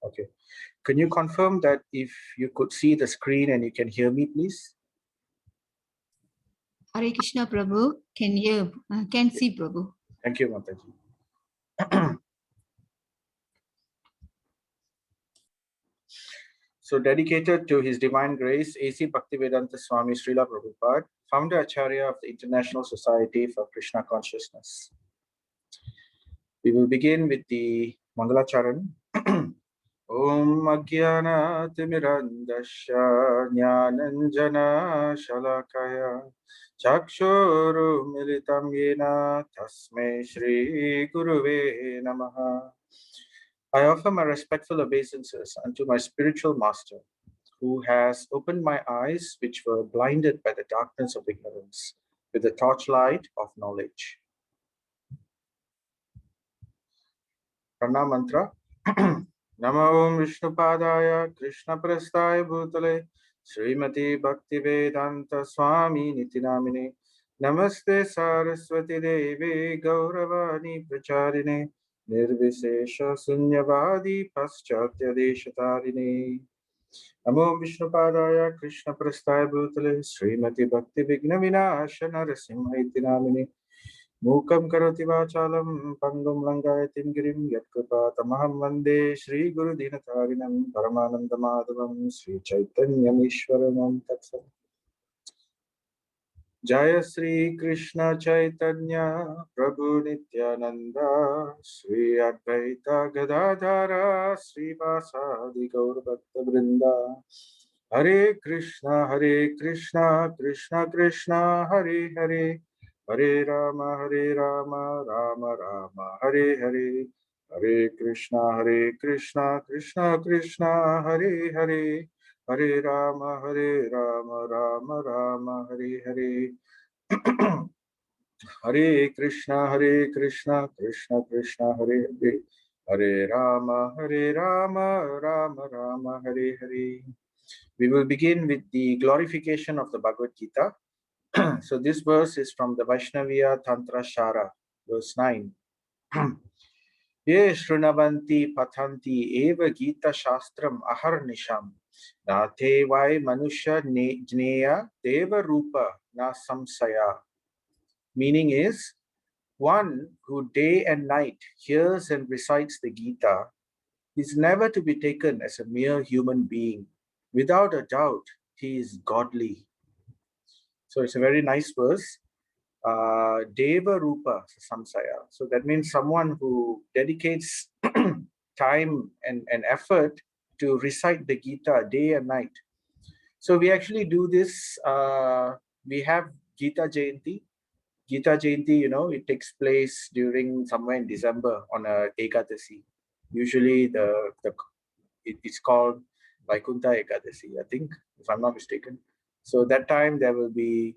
Okay. Can you confirm that if you could see the screen and you can hear me, please? Hare Krishna, Prabhu. Can hear, can see, Prabhu. Thank you, Mataji. So, dedicated to His Divine Grace, A.C. Bhaktivedanta Swami Srila Prabhupada, founder Acharya of the International Society for Krishna Consciousness. We will begin with the Mangalacharan. Om Ajnana Timirandasya Jnananjana Shalakaya Chakshuru Militam Yena Tasmai Shri Guruve Namaha. I offer my respectful obeisances unto my spiritual master, who has opened my eyes, which were blinded by the darkness of ignorance, with the torchlight of knowledge. Pranam mantra. Namo Om Vishnupadaya Krishna Prasthaya Bhutale Srimati Bhaktivedanta Swami Nitinamine Namaste Saraswati Devi Gauravani Pracharine Nirvisesha Sunyavadi Paschatya Deshatarine Namo Vishnupadaya Krishna Prasthaya Bhutale Srimati Bhakti Vigna Vinashana Narasimhaiti Namine Mukam karoti vachalam pangam langayatim girim yatkripa tamaham vande Shri Guru Dinatarinam Paramananda Madhavam Sri Chaitanyam Ishwaranam Tatsam Jaya Sri Krishna Chaitanya Prabhu Nityananda Sri Advaita Gadadhara Sri Vasadi Gaur Bhakta Vrinda Hare Krishna Krishna Krishna Hare Hare Hare Rama, Rama Rama, Hare Hare, Hare Krishna, Krishna Krishna, Hare Hare, Hare Rama, Rama Rama, Hare Hare. Hare Krishna, Krishna Krishna, Hare Hare, Hare Rama, Rama Rama, Hare Hare. We will begin with the glorification of the Bhagavad Gita. So this verse is from the Vaishnaviya Tantra Shara, verse 9. Ye shrunavanti pathanti eva gita shastram aharnisham na te vai manusha jneya deva rupa na samsaya. Meaning is, one who day and night hears and recites the Gita is never to be taken as a mere human being. Without a doubt, he is godly. So it's a very nice verse. Deva Rupa Samsaya. So that means someone who dedicates time and effort to recite the Gita day and night. So we actually do this. We have Gita Jayanti. Gita Jayanti, it takes place during somewhere in December on a Ekadasi. Usually it's called Vaikuntha Ekadasi, I think, if I'm not mistaken. So that time there will be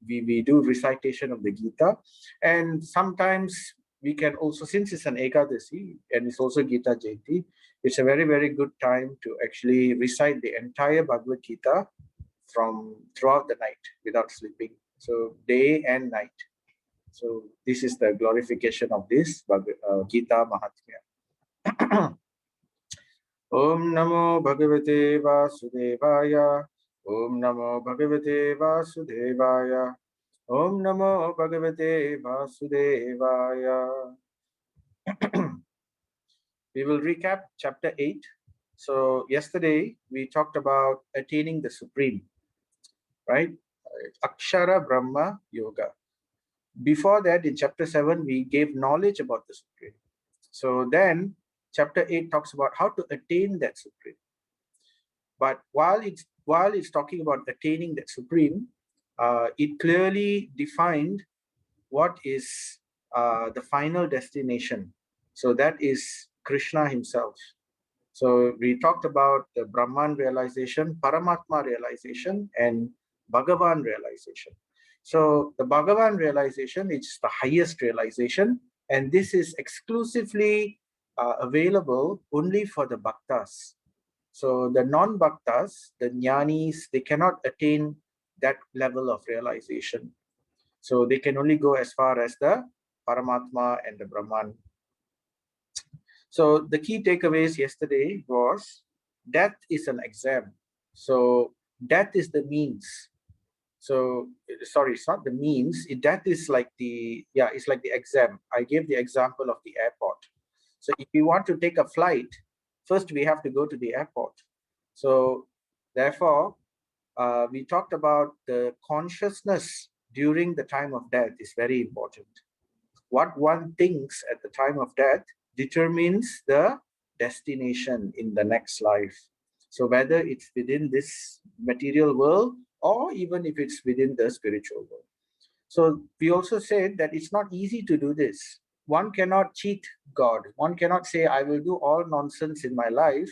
we do recitation of the Gita, and sometimes we can also, since it's an Ekadasi and it's also Gita Jayanti, it's a very, very good time to actually recite the entire Bhagavad Gita from throughout the night without sleeping. So day and night. So this is the glorification of this Gita Mahatmya. Om Namo Bhagavate Vasudevaya. Om Namo Bhagavate Vasudevaya. Om Namo Bhagavate Vasudevaya. We will recap chapter 8. So yesterday we talked about attaining the Supreme, right? Akshara Brahma Yoga. Before that, in chapter 7, we gave knowledge about the Supreme. So then chapter 8 talks about how to attain that Supreme. But while it's talking about attaining that Supreme, it clearly defined what is the final destination. So that is Krishna himself. So we talked about the Brahman realization, Paramatma realization, and Bhagavan realization. So the Bhagavan realization is the highest realization, and this is exclusively available only for the bhaktas. So the non-bhaktas, the jnanis, they cannot attain that level of realization. So they can only go as far as the Paramatma and the Brahman. So the key takeaways yesterday was death is an exam. So death is the means. So sorry, it's not the means. Death is like the, yeah, it's like the exam. I gave the example of the airport. So if we want to take a flight, first we have to go to the airport. So therefore, we talked about the consciousness during the time of death is very important. What one thinks at the time of death determines the destination in the next life. So whether it's within this material world or even if it's within the spiritual world. So we also said that it's not easy to do this. One cannot cheat God. One cannot say, I will do all nonsense in my life,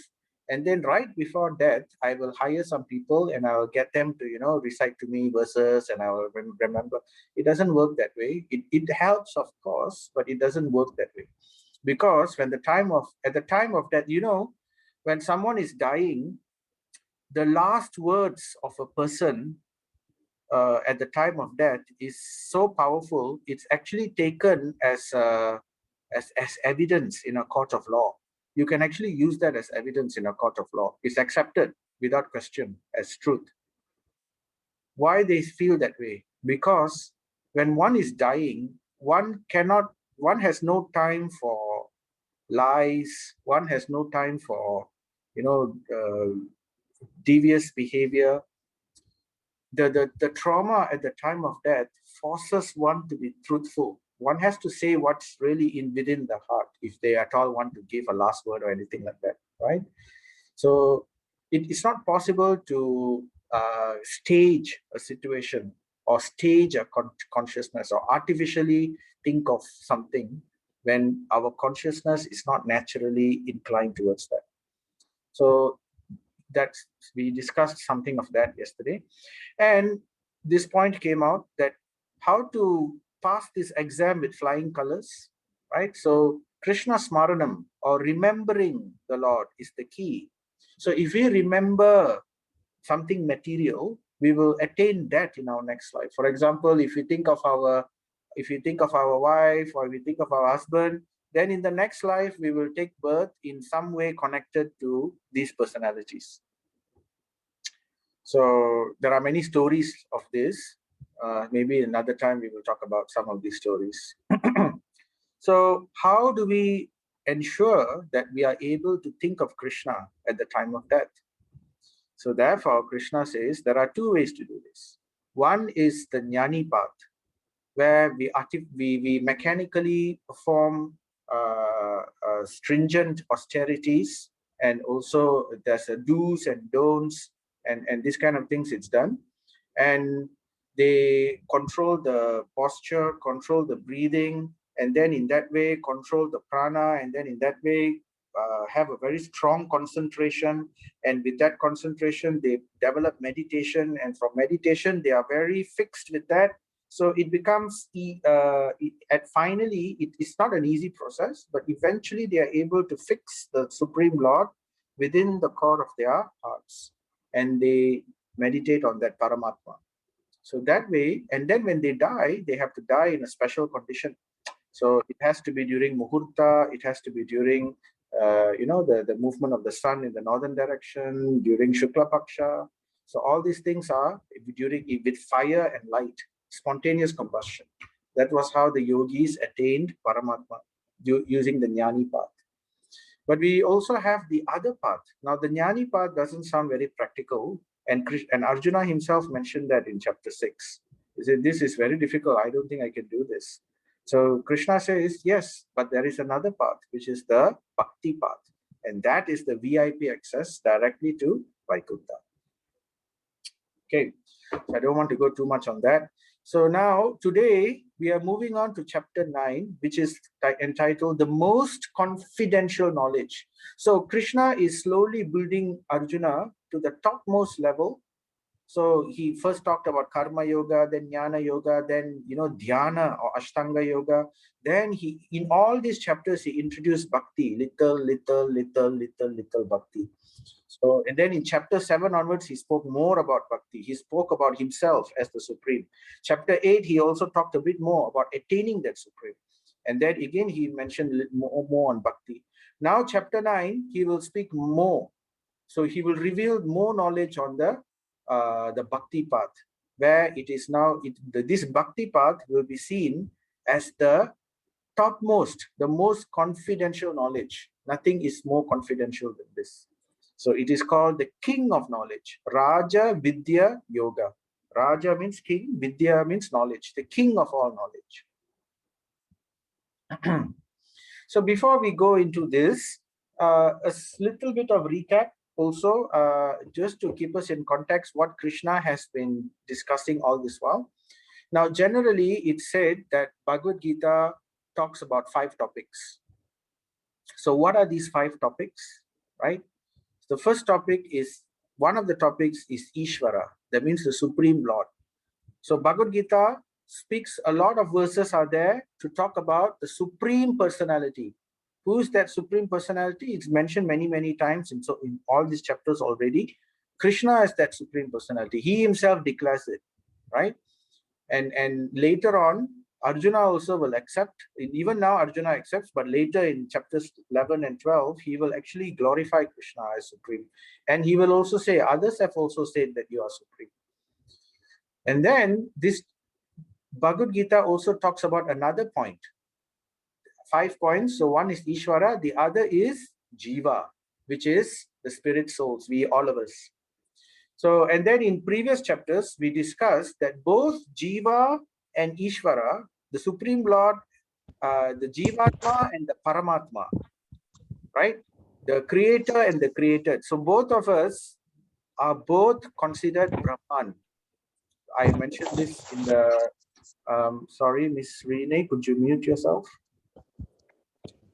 and then right before death, I will hire some people and I will get them to, recite to me verses and I will remember. It doesn't work that way. It helps, of course, but it doesn't work that way. Because at the time of death, when someone is dying, the last words of a person at the time of death is so powerful. It's actually taken as evidence in a court of law. You can actually use that as evidence in a court of law. It's accepted without question as truth. Why they feel that way? Because when one is dying, one has no time for lies. One has no time for devious behavior. The trauma at the time of death forces one to be truthful. One has to say what's really within the heart if they at all want to give a last word or anything like that, right? So it's not possible to stage a situation or stage a consciousness or artificially think of something when our consciousness is not naturally inclined towards that. So we discussed something of that yesterday, and this point came out that how to pass this exam with flying colors, right? So Krishna Smaranam, or remembering the Lord, is the key. So if we remember something material, we will attain that in our next life. For example, if you think of our wife or we think of our husband, then in the next life we will take birth in some way connected to these personalities. So there are many stories of this. Maybe another time we will talk about some of these stories. So how do we ensure that we are able to think of Krishna at the time of death? So therefore, Krishna says there are two ways to do this. One is the jnani path, where we mechanically perform stringent austerities, and also there's a do's and don'ts, and this kind of things it's done. And they control the posture, control the breathing, and then in that way control the prana, and then in that way have a very strong concentration. And with that concentration, they develop meditation, and from meditation, they are very fixed with that. So it becomes, finally, it's not an easy process, but eventually they are able to fix the Supreme Lord within the core of their hearts. And they meditate on that Paramatma. So that way, and then when they die, they have to die in a special condition. So it has to be during Muhurta, it has to be during, the movement of the sun in the northern direction, during Shukla Paksha. So all these things are with fire and light, spontaneous combustion. That was how the yogis attained Paramatma using the Jnani path. But we also have the other path. Now, the Jnani path doesn't sound very practical, and Arjuna himself mentioned that in chapter 6. He said, this is very difficult. I don't think I can do this. So Krishna says, yes, but there is another path, which is the bhakti path. And that is the VIP access directly to Vaikuntha. Okay, so I don't want to go too much on that. So now, today, we are moving on to chapter 9, which is entitled The Most Confidential Knowledge. So Krishna is slowly building Arjuna to the topmost level. So he first talked about karma yoga, then jnana yoga, then dhyana or ashtanga yoga. Then in all these chapters he introduced bhakti, little bhakti. So, and then in chapter 7 onwards he spoke more about bhakti. He spoke about himself as the supreme. Chapter 8 he also talked a bit more about attaining that supreme. And then again he mentioned more on bhakti. Now, chapter 9, he will speak more. So he will reveal more knowledge on the bhakti path, where it is now, this bhakti path will be seen as the topmost, the most confidential knowledge. Nothing is more confidential than this. So it is called the king of knowledge. Raja Vidya Yoga. Raja means king, Vidya means knowledge, the king of all knowledge. So before we go into this, a little bit of recap also, just to keep us in context what Krishna has been discussing all this while. Now, generally, it's said that Bhagavad Gita talks about 5 topics. So what are these 5 topics, right? The first topic is, one of the topics is Ishvara, that means the Supreme Lord. So Bhagavad Gita speaks, a lot of verses are there to talk about the Supreme Personality. Who is that Supreme Personality? It's mentioned many times in all these chapters already. Krishna is that Supreme Personality. He himself declares it, right? And later on, Arjuna also will accept. Even now, Arjuna accepts, but later in chapters 11 and 12, he will actually glorify Krishna as Supreme. And he will also say, others have also said that you are Supreme. And then this Bhagavad Gita also talks about another point. 5 points. So one is Ishvara, the other is Jiva, which is the spirit souls, we, all of us. So, and then in previous chapters, we discussed that both Jiva and Ishvara, the Supreme Lord, the Jivatma and the Paramatma, right? The creator and the created. So both of us are both considered Brahman. I mentioned this in the, sorry, Miss Renee, could you mute yourself?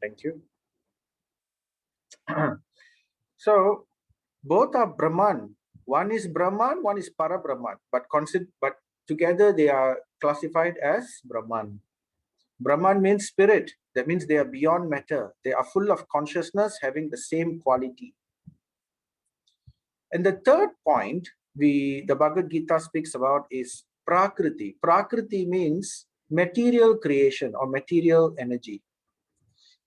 Thank you. So both are Brahman. One is Brahman, one is Para-Brahman, but together they are classified as Brahman. Brahman means spirit. That means they are beyond matter. They are full of consciousness, having the same quality. And the third point the Bhagavad Gita speaks about is Prakriti. Prakriti means material creation or material energy.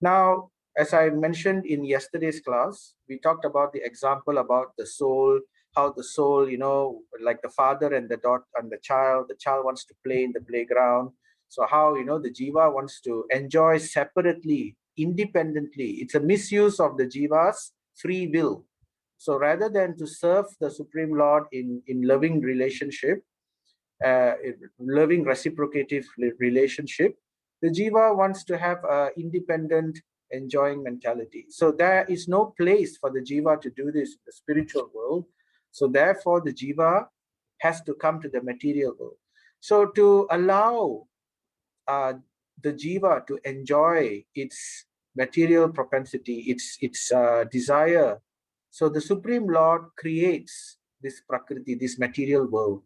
Now, as I mentioned in yesterday's class, we talked about the example about the soul, how the soul, like the father and the daughter and the child wants to play in the playground. So how, the jiva wants to enjoy separately, independently. It's a misuse of the jiva's free will. So rather than to serve the Supreme Lord in loving relationship, loving reciprocative relationship, the jiva wants to have an independent, enjoying mentality. So there is no place for the jiva to do this in the spiritual world. So therefore, the jiva has to come to the material world. So to allow the jiva to enjoy its material propensity, its desire, so the Supreme Lord creates this Prakriti, this material world.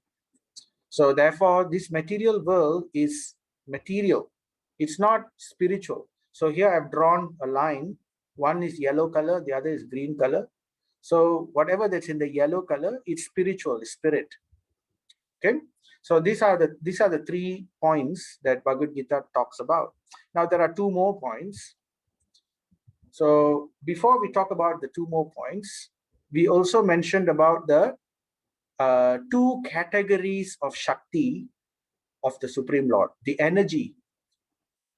So therefore, this material world is material. It's not spiritual. So here I've drawn a line. One is yellow color, the other is green color. So whatever that's in the yellow color, it's spiritual, it's spirit. Okay. So these are the 3 points that Bhagavad Gita talks about. Now there are 2 more points. So before we talk about the 2 more points, we also mentioned about the 2 categories of Shakti of the Supreme Lord, the energy.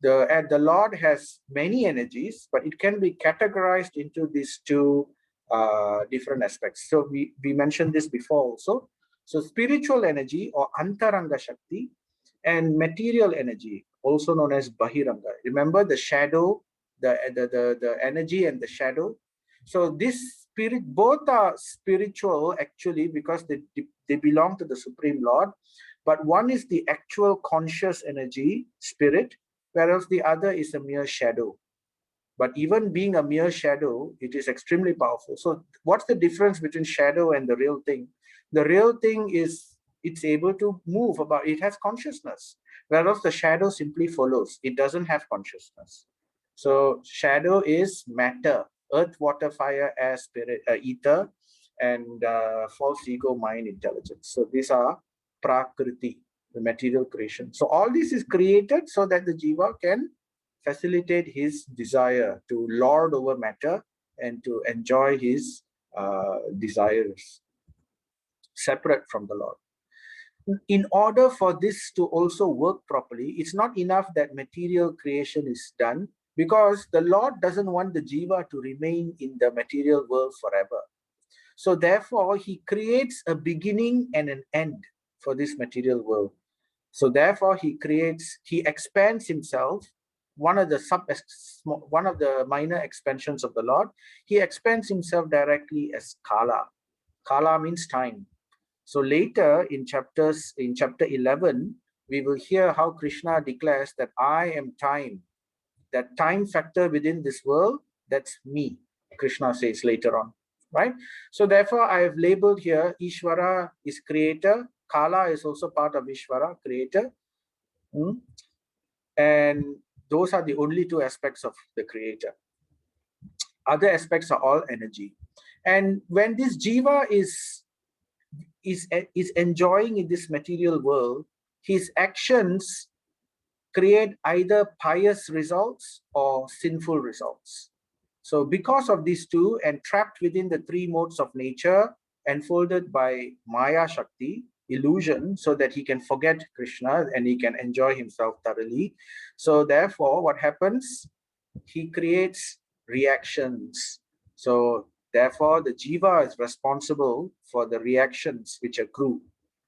The Lord has many energies, but it can be categorized into these 2 different aspects. So we mentioned this before also. So spiritual energy or Antaranga Shakti and material energy, also known as Bahiranga. Remember the shadow, the energy and the shadow. So this spirit, both are spiritual actually because they belong to the Supreme Lord. But one is the actual conscious energy, spirit, whereas the other is a mere shadow. But even being a mere shadow, it is extremely powerful. So what's the difference between shadow and the real thing? The real thing is it's able to move about, it has consciousness, whereas the shadow simply follows. It doesn't have consciousness. So shadow is matter, earth, water, fire, air, spirit, ether, and false ego, mind, intelligence. So these are Prakriti, the material creation. So all this is created so that the jiva can facilitate his desire to lord over matter and to enjoy his desires separate from the Lord. In order for this to also work properly, it's not enough that material creation is done, because the Lord doesn't want the jiva to remain in the material world forever. So therefore, he creates a beginning and an end for this material world. So therefore, he expands himself. One of the minor expansions of the Lord, he expands himself directly as Kala. Kala means time. So later in chapter 11, we will hear how Krishna declares that I am time. That time factor within this world, that's me, Krishna says later on, right? So therefore, I have labeled here, Ishvara is creator, Kala is also part of Ishvara, creator. And those are the only two aspects of the creator. Other aspects are all energy. And when this jiva is enjoying in this material world, his actions create either pious results or sinful results. So because of these two, and trapped within the three modes of nature, enfolded by Maya Shakti, illusion, so that he can forget Krishna and he can enjoy himself thoroughly. So therefore, what happens? He creates reactions. So therefore, the jiva is responsible for the reactions which accrue.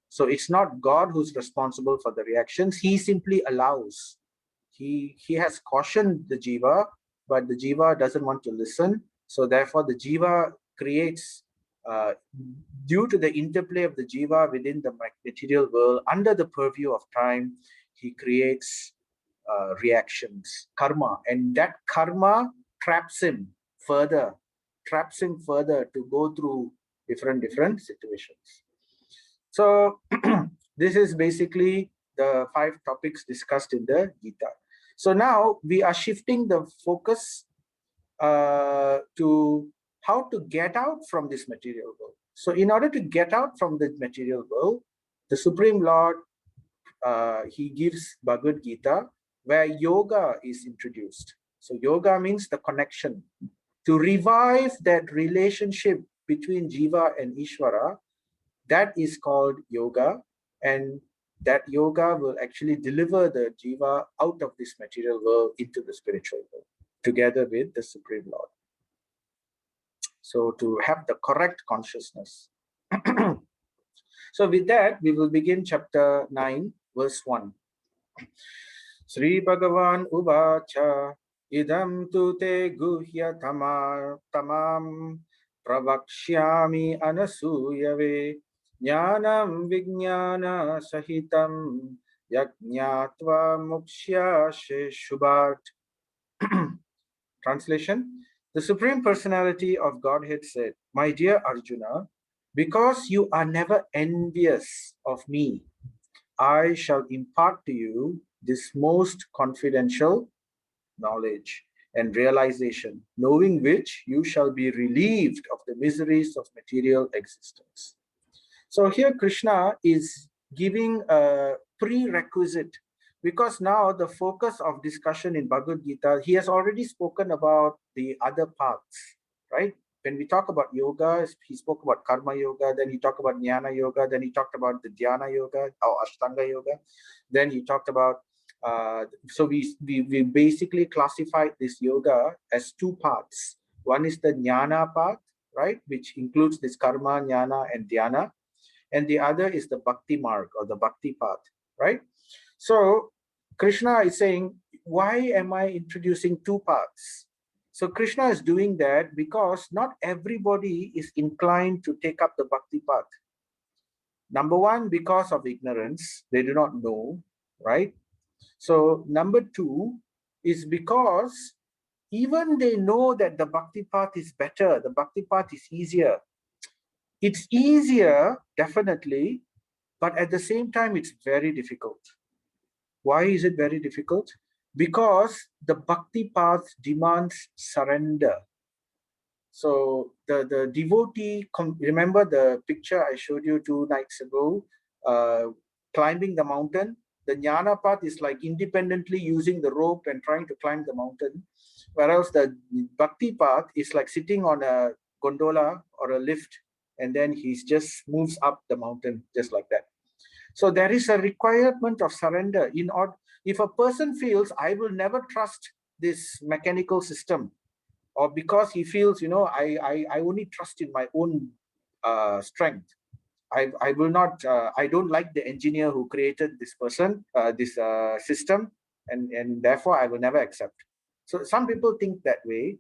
So it's not God who's responsible for the reactions. He simply allows. He has cautioned the jiva, but the jiva doesn't want to listen. So therefore, the jiva creates, due to the interplay of the jiva within the material world, under the purview of time, he creates reactions, karma, and that karma traps him further to go through different situations. So this is basically the 5 topics discussed in the Gita. So now we are shifting the focus to how to get out from this material world. So in order to get out from the material world, the Supreme Lord, he gives Bhagavad Gita, where yoga is introduced. So yoga means the connection. To revive that relationship between Jiva and Ishvara, that is called yoga, and that yoga will actually deliver the Jiva out of this material world into the spiritual world, together with the Supreme Lord. So to have the correct consciousness. So with that, we will begin chapter 9, verse 1. Sri Bhagavan Uvacha Idam tu te guhya tamam pravakshyami anasuyave jnanam vijnana sahitam yajñatva mukshya shubhat. Translation: The Supreme Personality of Godhead said, My dear Arjuna, because you are never envious of me, I shall impart to you this most confidential knowledge and realization, knowing which you shall be relieved of the miseries of material existence. So here Krishna is giving a prerequisite, because now the focus of discussion in Bhagavad Gita, he has already spoken about the other paths, right? When we talk about yoga, he spoke about karma yoga, then he talked about jnana yoga, then he talked about the dhyana yoga or ashtanga yoga, then he talked about so we basically classified this yoga as 2 paths. One is the jnana path, right, which includes this karma, jnana, and dhyana, and the other is the bhakti marg, or the bhakti path, right? So Krishna is saying, why am I introducing 2 paths? So Krishna is doing that because not everybody is inclined to take up the bhakti path. Number one, because of ignorance, they do not know, right? So number 2 is because even they know that the bhakti path is better, the bhakti path is easier. It's easier, definitely, but at the same time, it's very difficult. Why is it very difficult? Because the bhakti path demands surrender. So the devotee, remember the picture I showed you 2 nights ago, climbing the mountain? The jnana path is like independently using the rope and trying to climb the mountain, whereas the bhakti path is like sitting on a gondola or a lift, and then he just moves up the mountain just like that. So there is a requirement of surrender. If a person feels, I will never trust this mechanical system, or because he feels, I only trust in my own strength. I will not, I don't like the engineer who created this person, this system, and therefore I will never accept. So some people think that way.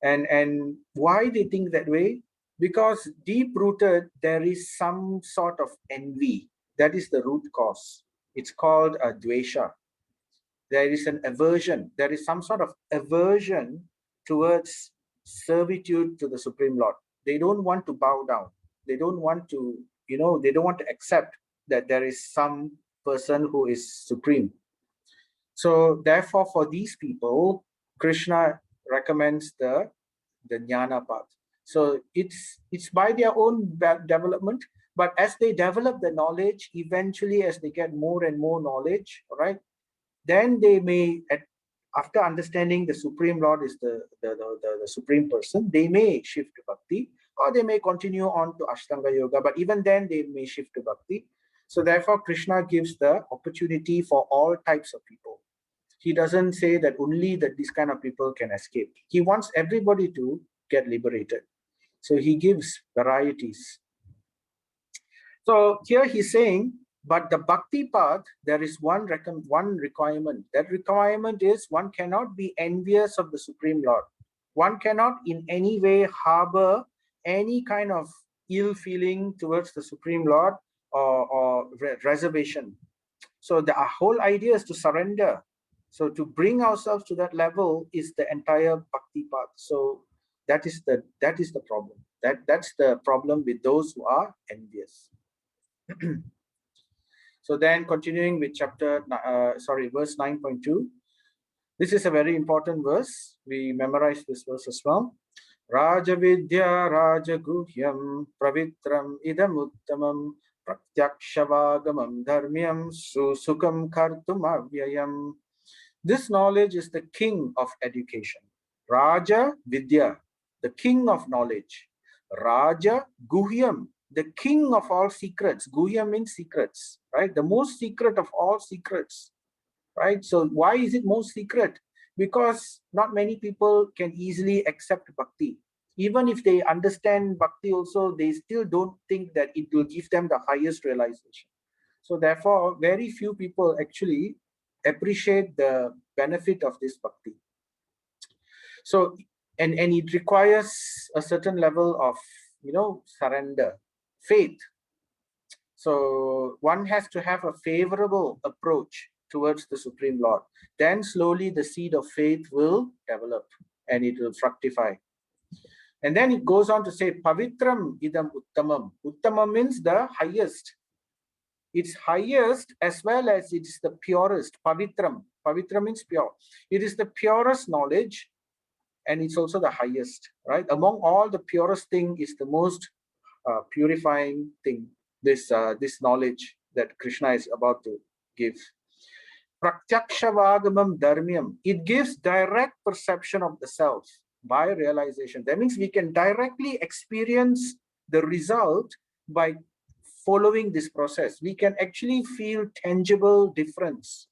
And why they think that way? Because deep rooted, there is some sort of envy. That is the root cause. It's called a dvesha. There is an aversion. There is some sort of aversion towards servitude to the Supreme Lord. They don't want to bow down. They don't want to, they don't want to accept that there is some person who is supreme. So therefore, for these people, Krishna recommends the jnana path. So it's by their own development, but as they develop the knowledge, eventually as they get more and more knowledge, right, then they may, after understanding the Supreme Lord is the Supreme Person, they may shift to bhakti, or they may continue on to Ashtanga Yoga, but even then they may shift to bhakti. So therefore, Krishna gives the opportunity for all types of people. He doesn't say that only that these kind of people can escape. He wants everybody to get liberated. So he gives varieties. So here he's saying, but the bhakti path, there is one requirement. That requirement is one cannot be envious of the Supreme Lord. One cannot in any way harbor any kind of ill feeling towards the Supreme Lord or reservation. So the whole idea is to surrender. So to bring ourselves to that level is the entire bhakti path. So that is the problem. That's the problem with those who are envious. So then continuing with verse 9.2. This is a very important verse. We memorize this verse as well. Raja Vidhya Raja Guhyam Pravitram Idam Uttamam Pratyakshavagamam Dharmyam Susukam Kartum Avyayam. This knowledge is the king of education. Raja Vidya, the king of knowledge. Raja Guhyam, the king of all secrets. Guhyam means secrets, right? The most secret of all secrets, right? So why is it most secret? Because not many people can easily accept bhakti. Even if they understand bhakti also, they still don't think that it will give them the highest realization. So therefore, very few people actually appreciate the benefit of this bhakti. So, and it requires a certain level of, surrender, faith. So one has to have a favorable approach towards the Supreme Lord. Then slowly the seed of faith will develop and it will fructify. And then it goes on to say, Pavitram idam uttamam. Uttamam means the highest. It's highest as well as it is the purest. Pavitram. Pavitram means pure. It is the purest knowledge and it's also the highest, right? Among all the purest thing is the most purifying thing. This knowledge that Krishna is about to give. Pratyakshavagamam dharmyam. It gives direct perception of the self by realization. That means we can directly experience the result by following this process. We can actually feel tangible difference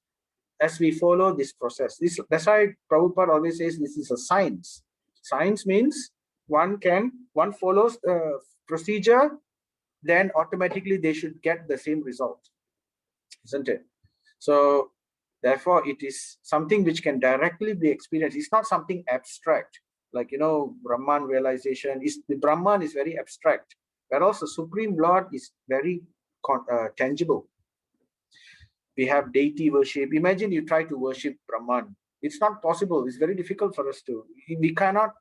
as we follow this process. That's why Prabhupada always says this is a science. Science means one follows the procedure, then automatically they should get the same result, isn't it? So therefore, it is something which can directly be experienced. It's not something abstract, like Brahman realization. The Brahman is very abstract, whereas the Supreme Lord is very tangible. We have deity worship. Imagine you try to worship Brahman. It's not possible. It's very difficult for us to. We cannot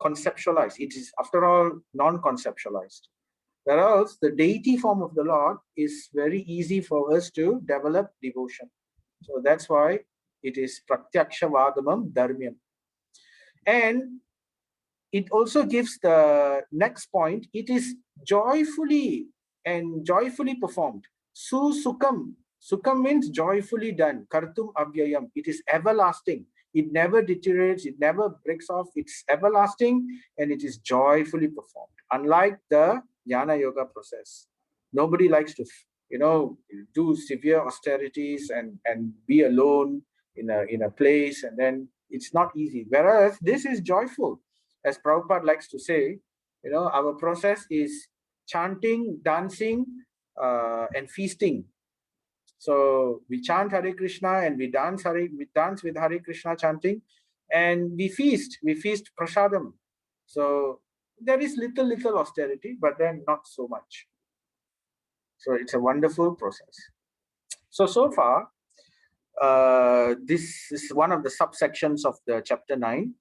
conceptualize. It is, after all, non-conceptualized. Whereas the deity form of the Lord is very easy for us to develop devotion. So that's why it is Pratyaksha Vagamam Dharmyam. And it also gives the next point. It is joyfully performed. Sukam. Sukam means joyfully done. Kartum avyayam. It is everlasting. It never deteriorates. It never breaks off. It's everlasting and it is joyfully performed. Unlike the Jnana Yoga process. Nobody likes to, do severe austerities and be alone in a place, and then it's not easy. Whereas this is joyful. As Prabhupada likes to say, our process is chanting, dancing, and feasting. So we chant Hare Krishna and we dance with Hare Krishna chanting, and we feast prasadam. So there is little austerity, but then not so much. So it's a wonderful process. So far, this is one of the subsections of the chapter 9.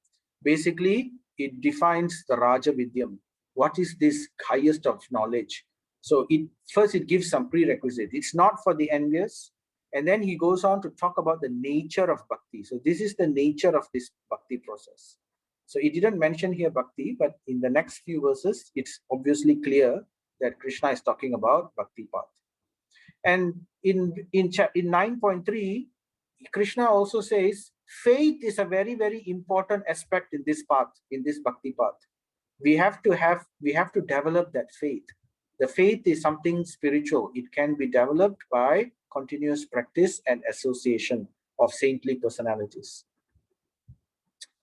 Basically, it defines the Raja Vidyam. What is this highest of knowledge? So it gives some prerequisite. It's not for the envious. And then he goes on to talk about the nature of bhakti. So this is the nature of this bhakti process. So he didn't mention here bhakti, but in the next few verses, it's obviously clear that Krishna is talking about bhakti path. And in 9.3, Krishna also says faith is a very, very important aspect in this path, in this bhakti path. We have to develop that faith. The faith is something spiritual. It can be developed by continuous practice and association of saintly personalities.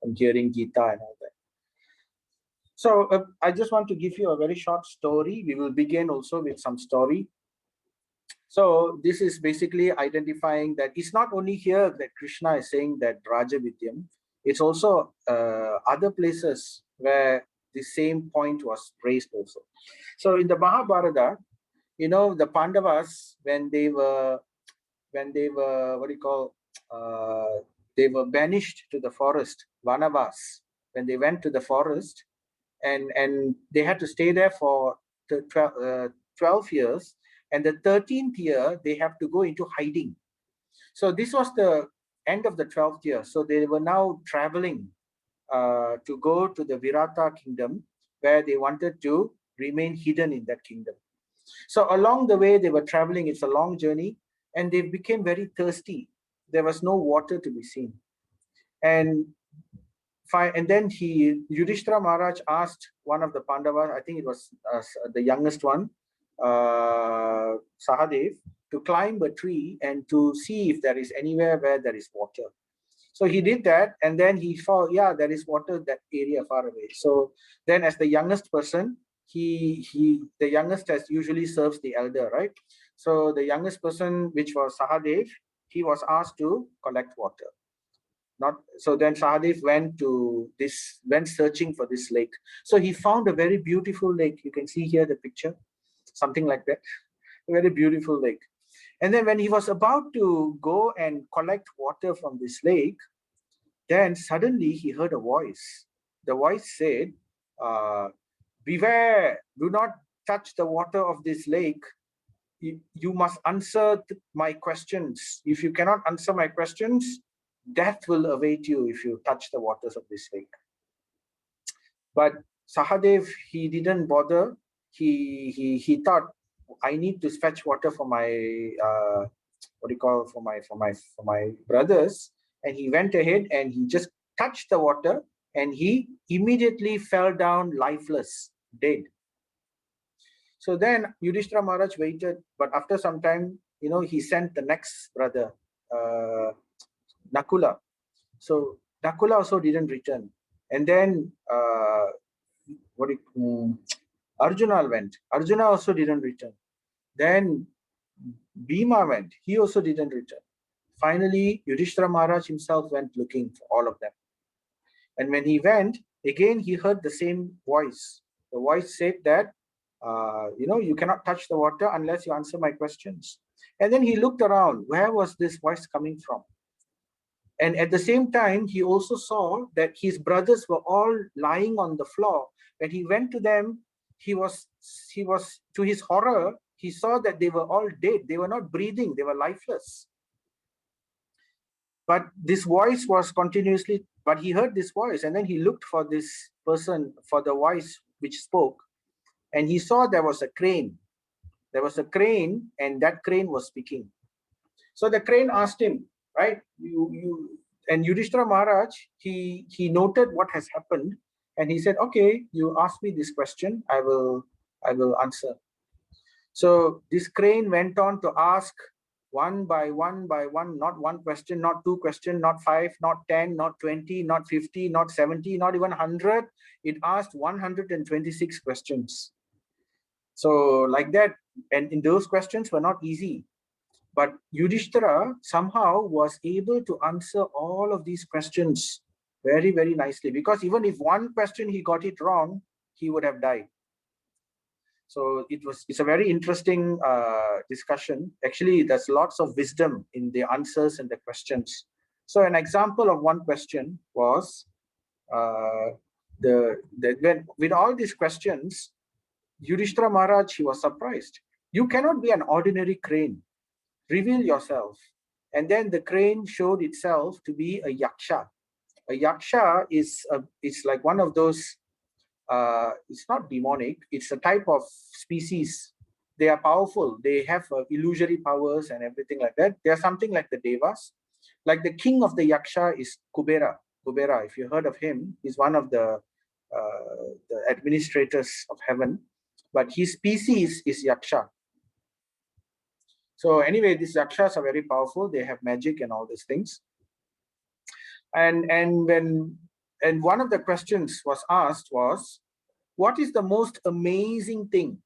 I'm hearing Gita and all that. So I just want to give you a very short story. We will begin also with some story. So this is basically identifying that it's not only here that Krishna is saying that Raja Vidyam, it's also other places where the same point was raised also. So in the Mahabharata, the Pandavas, when they were they were banished to the forest, Vanavas, when they went to the forest and they had to stay there for 12 years, and the 13th year they have to go into hiding. So this was the end of the 12th year. So they were now traveling to go to the Virata kingdom, where they wanted to remain hidden in that kingdom. So along the way they were traveling. It's a long journey, and they became very thirsty. There was no water to be seen. And then Yudhishthira Maharaj asked one of the Pandavas, I think it was the youngest one, Sahadev, to climb a tree and to see if there is anywhere where there is water. So he did that, and then he saw, yeah, there is water that area far away. So then, as the youngest person, the youngest as usually serves the elder, right? So the youngest person, which was Sahadev, he was asked to collect water. So then Sahadev went searching for this lake. So he found a very beautiful lake. You can see here the picture, something like that. A very beautiful lake. And then when he was about to go and collect water from this lake, then suddenly he heard a voice. The voice said, beware, do not touch the water of this lake. You must answer my questions. If you cannot answer my questions, death will await you if you touch the waters of this lake. But Sahadev, he didn't bother. He thought, I need to fetch water for my for my brothers. And he went ahead and he just touched the water, and he immediately fell down lifeless, dead. So then Yudhishthira Maharaj waited, but after some time, he sent the next brother, Nakula. So Nakula also didn't return. And then Arjuna went. Arjuna also didn't return. Then Bhima went. He also didn't return. Finally, Yudhishthira Maharaj himself went looking for all of them. And when he went, again he heard the same voice. The voice said that, you cannot touch the water unless you answer my questions. And then he looked around. Where was this voice coming from? And at the same time, he also saw that his brothers were all lying on the floor. When he went to them, he was to his horror, he saw that they were all dead. They were not breathing. They were lifeless. But this voice was continuously, but he heard this voice, and then he looked for this person, for the voice which spoke, and he saw there was a crane. There was a crane, and that crane was speaking. So the crane asked him, right? And Yudhishthira Maharaj, he noted what has happened, and he said, okay, you asked me this question, I will answer. So this crane went on to ask one by one, not one question, not two questions, not 5, not 10, not 20, not 50, not 70, not even 100. It asked 126 questions. So like that, and in those questions were not easy. But Yudhishthira somehow was able to answer all of these questions very, very nicely. Because even if one question he got it wrong, he would have died. So it's a very interesting discussion. Actually, there's lots of wisdom in the answers and the questions. So an example of one question was with all these questions, Yudhishthira Maharaj, he was surprised. You cannot be an ordinary crane. Reveal yourself. And then the crane showed itself to be a yaksha. A yaksha is like one of those, it's not demonic, it's a type of species. They are powerful. They have illusory powers and everything like that. They are something like the devas. Like the king of the yaksha is Kubera. Kubera, if you heard of him, he's one of the administrators of heaven. But his species is yaksha. So anyway, these yakshas are very powerful. They have magic and all these things. And one of the questions was asked was, what is the most amazing thing?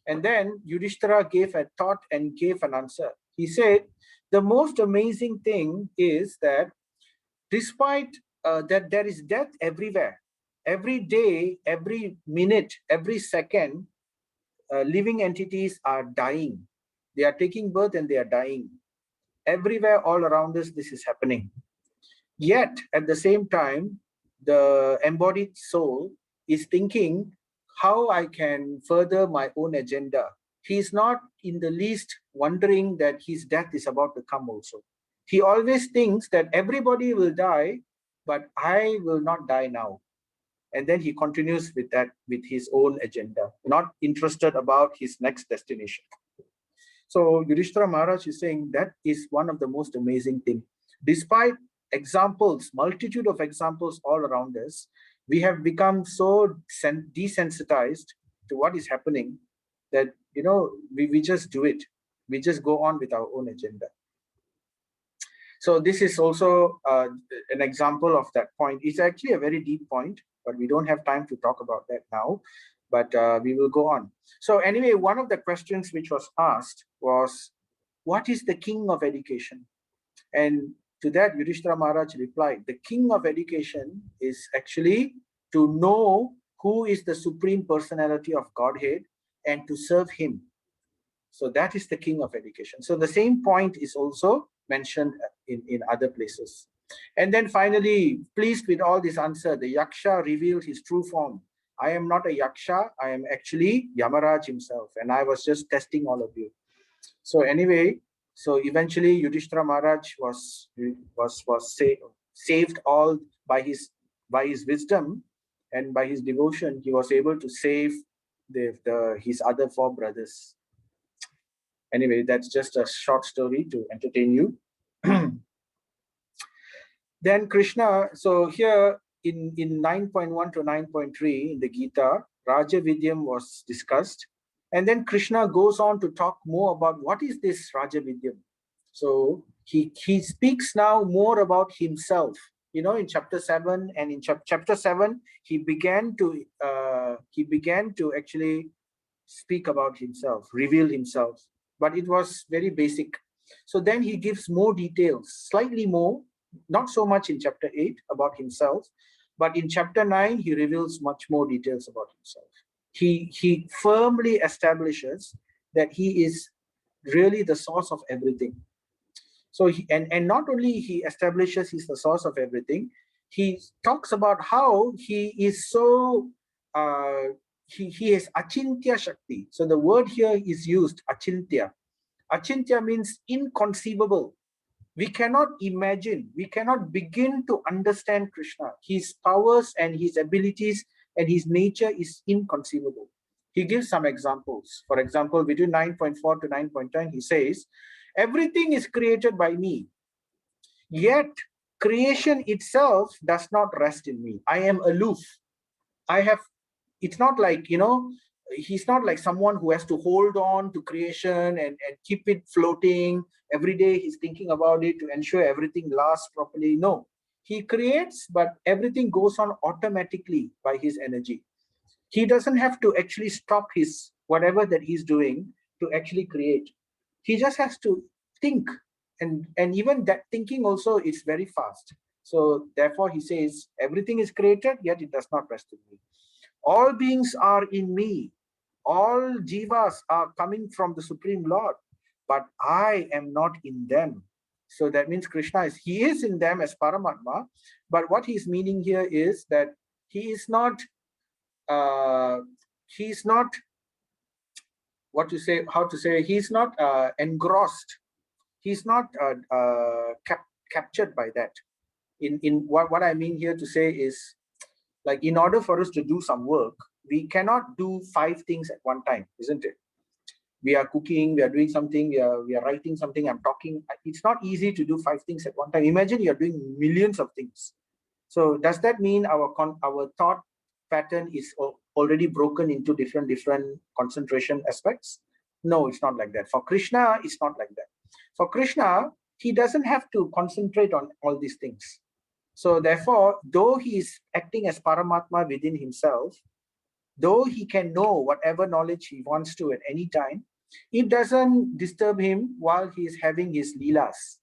And then Yudhishthira gave a thought and gave an answer. He said, the most amazing thing is that despite that there is death everywhere, every day, every minute, every second, living entities are dying. They are taking birth and they are dying. Everywhere, all around us, this is happening. Yet, at the same time, the embodied soul is thinking how I can further my own agenda. He is not in the least wondering that his death is about to come also. He always thinks that everybody will die, but I will not die now. And then he continues with that, with his own agenda, not interested about his next destination. So Yudhishthira Maharaj is saying that is one of the most amazing things. Despite examples, multitude of examples all around us, we have become so desensitized to what is happening that, we just do it. We just go on with our own agenda. So this is also an example of that point. It's actually a very deep point, but we don't have time to talk about that now. But we will go on. So anyway, one of the questions which was asked was, what is the king of education? And to that, Yudhishthira Maharaj replied, the king of education is actually to know who is the supreme personality of Godhead and to serve him. So that is the king of education. So the same point is also mentioned in other places. And then finally, pleased with all this answer, the yaksha revealed his true form. I am not a yaksha, I am actually Yamaraj himself, and I was just testing all of you. So anyway, so eventually Yudhishthira Maharaj was saved all by his wisdom and by his devotion. He was able to save his other 4 brothers. Anyway, that's just a short story to entertain you. Then Krishna, so here in 9.1 to 9.3 in the Gita, Raja Vidyam was discussed. And then Krishna goes on to talk more about what is this Raja Vidyam. So he speaks now more about himself. In chapter 7 and in chapter 7, he began to actually speak about himself, reveal himself. But it was very basic. So then he gives more details, slightly more, not so much in chapter 8 about himself, but in chapter 9, he reveals much more details about himself. He firmly establishes that he is really the source of everything. So and not only he establishes he's the source of everything, he talks about how he is so he has achintya shakti. So the word here is used, achintya. Achintya means inconceivable. We cannot imagine, we cannot begin to understand Krishna. His powers and his abilities and his nature is inconceivable. He gives some examples. For example, between 9.4 to 9.10, he says, everything is created by me, yet creation itself does not rest in me. I am aloof. I have, it's not like, he's not like someone who has to hold on to creation and keep it floating. Every day he's thinking about it to ensure everything lasts properly. No, he creates, but everything goes on automatically by his energy. He doesn't have to actually stop his whatever that he's doing to actually create. He just has to think, and even that thinking also is very fast. So therefore he says everything is created, yet it does not rest in me. All beings are in me. All jivas are coming from the Supreme Lord, but I am not in them. So that means Krishna he is in them as Paramatma, but what he's meaning here is that he is not uh, he's not he's not engrossed, he's not captured by that. In what I mean here to say is, like, in order for us to do some work, we cannot do 5 things at one time, isn't it? We are cooking, we are doing something, we are writing something, I'm talking. It's not easy to do 5 things at one time. Imagine you're doing millions of things. So does that mean our thought pattern is already broken into different concentration aspects? No, it's not like that. For Krishna, it's not like that. For Krishna, he doesn't have to concentrate on all these things. So therefore, though he is acting as Paramatma within himself, though he can know whatever knowledge he wants to at any time, it doesn't disturb him while he is having his leelas.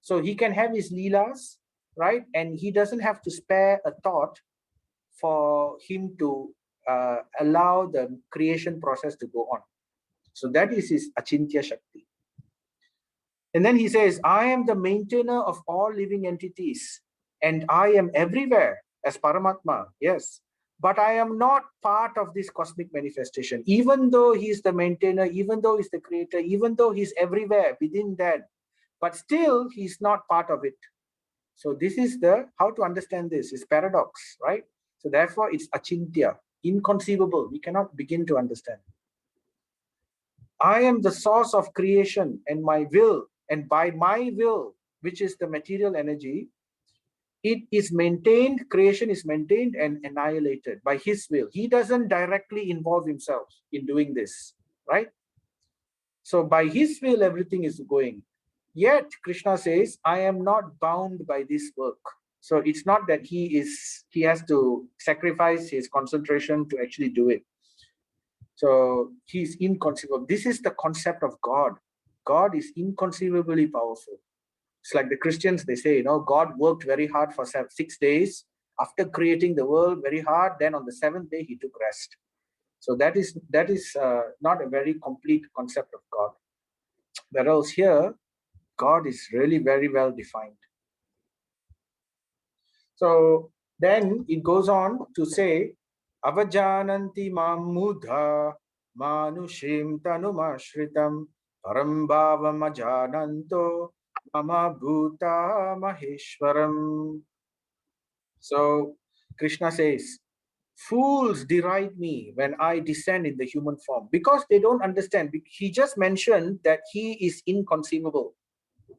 So he can have his leelas, right? And he doesn't have to spare a thought for him to allow the creation process to go on. So that is his Achintya Shakti. And then he says, I am the maintainer of all living entities, and I am everywhere as Paramatma, yes. But I am not part of this cosmic manifestation. Even though he is the maintainer, even though he's the creator, even though he's everywhere within that, but still he's not part of it. So this is how to understand this is paradox, right? So therefore it's Achintya, inconceivable. We cannot begin to understand. I am the source of creation and my will, and by my will, which is the material energy, it is maintained, creation is maintained and annihilated by his will. He doesn't directly involve himself in doing this, right? So by his will, everything is going. Yet Krishna says, I am not bound by this work. So it's not that he has to sacrifice his concentration to actually do it. So he's inconceivable. This is the concept of God. God is inconceivably powerful. It's like the Christians, they say, God worked very hard for 6 days after creating the world very hard. Then on the 7th day, he took rest. So that is not a very complete concept of God. Whereas here, God is really very well defined. So then it goes on to say, Avajananti mamudha manushim tanumashritam parambhavam ajananto mama bhuta maheshwaram. So Krishna says, fools deride me when I descend in the human form because they don't understand. He just mentioned that he is inconceivable.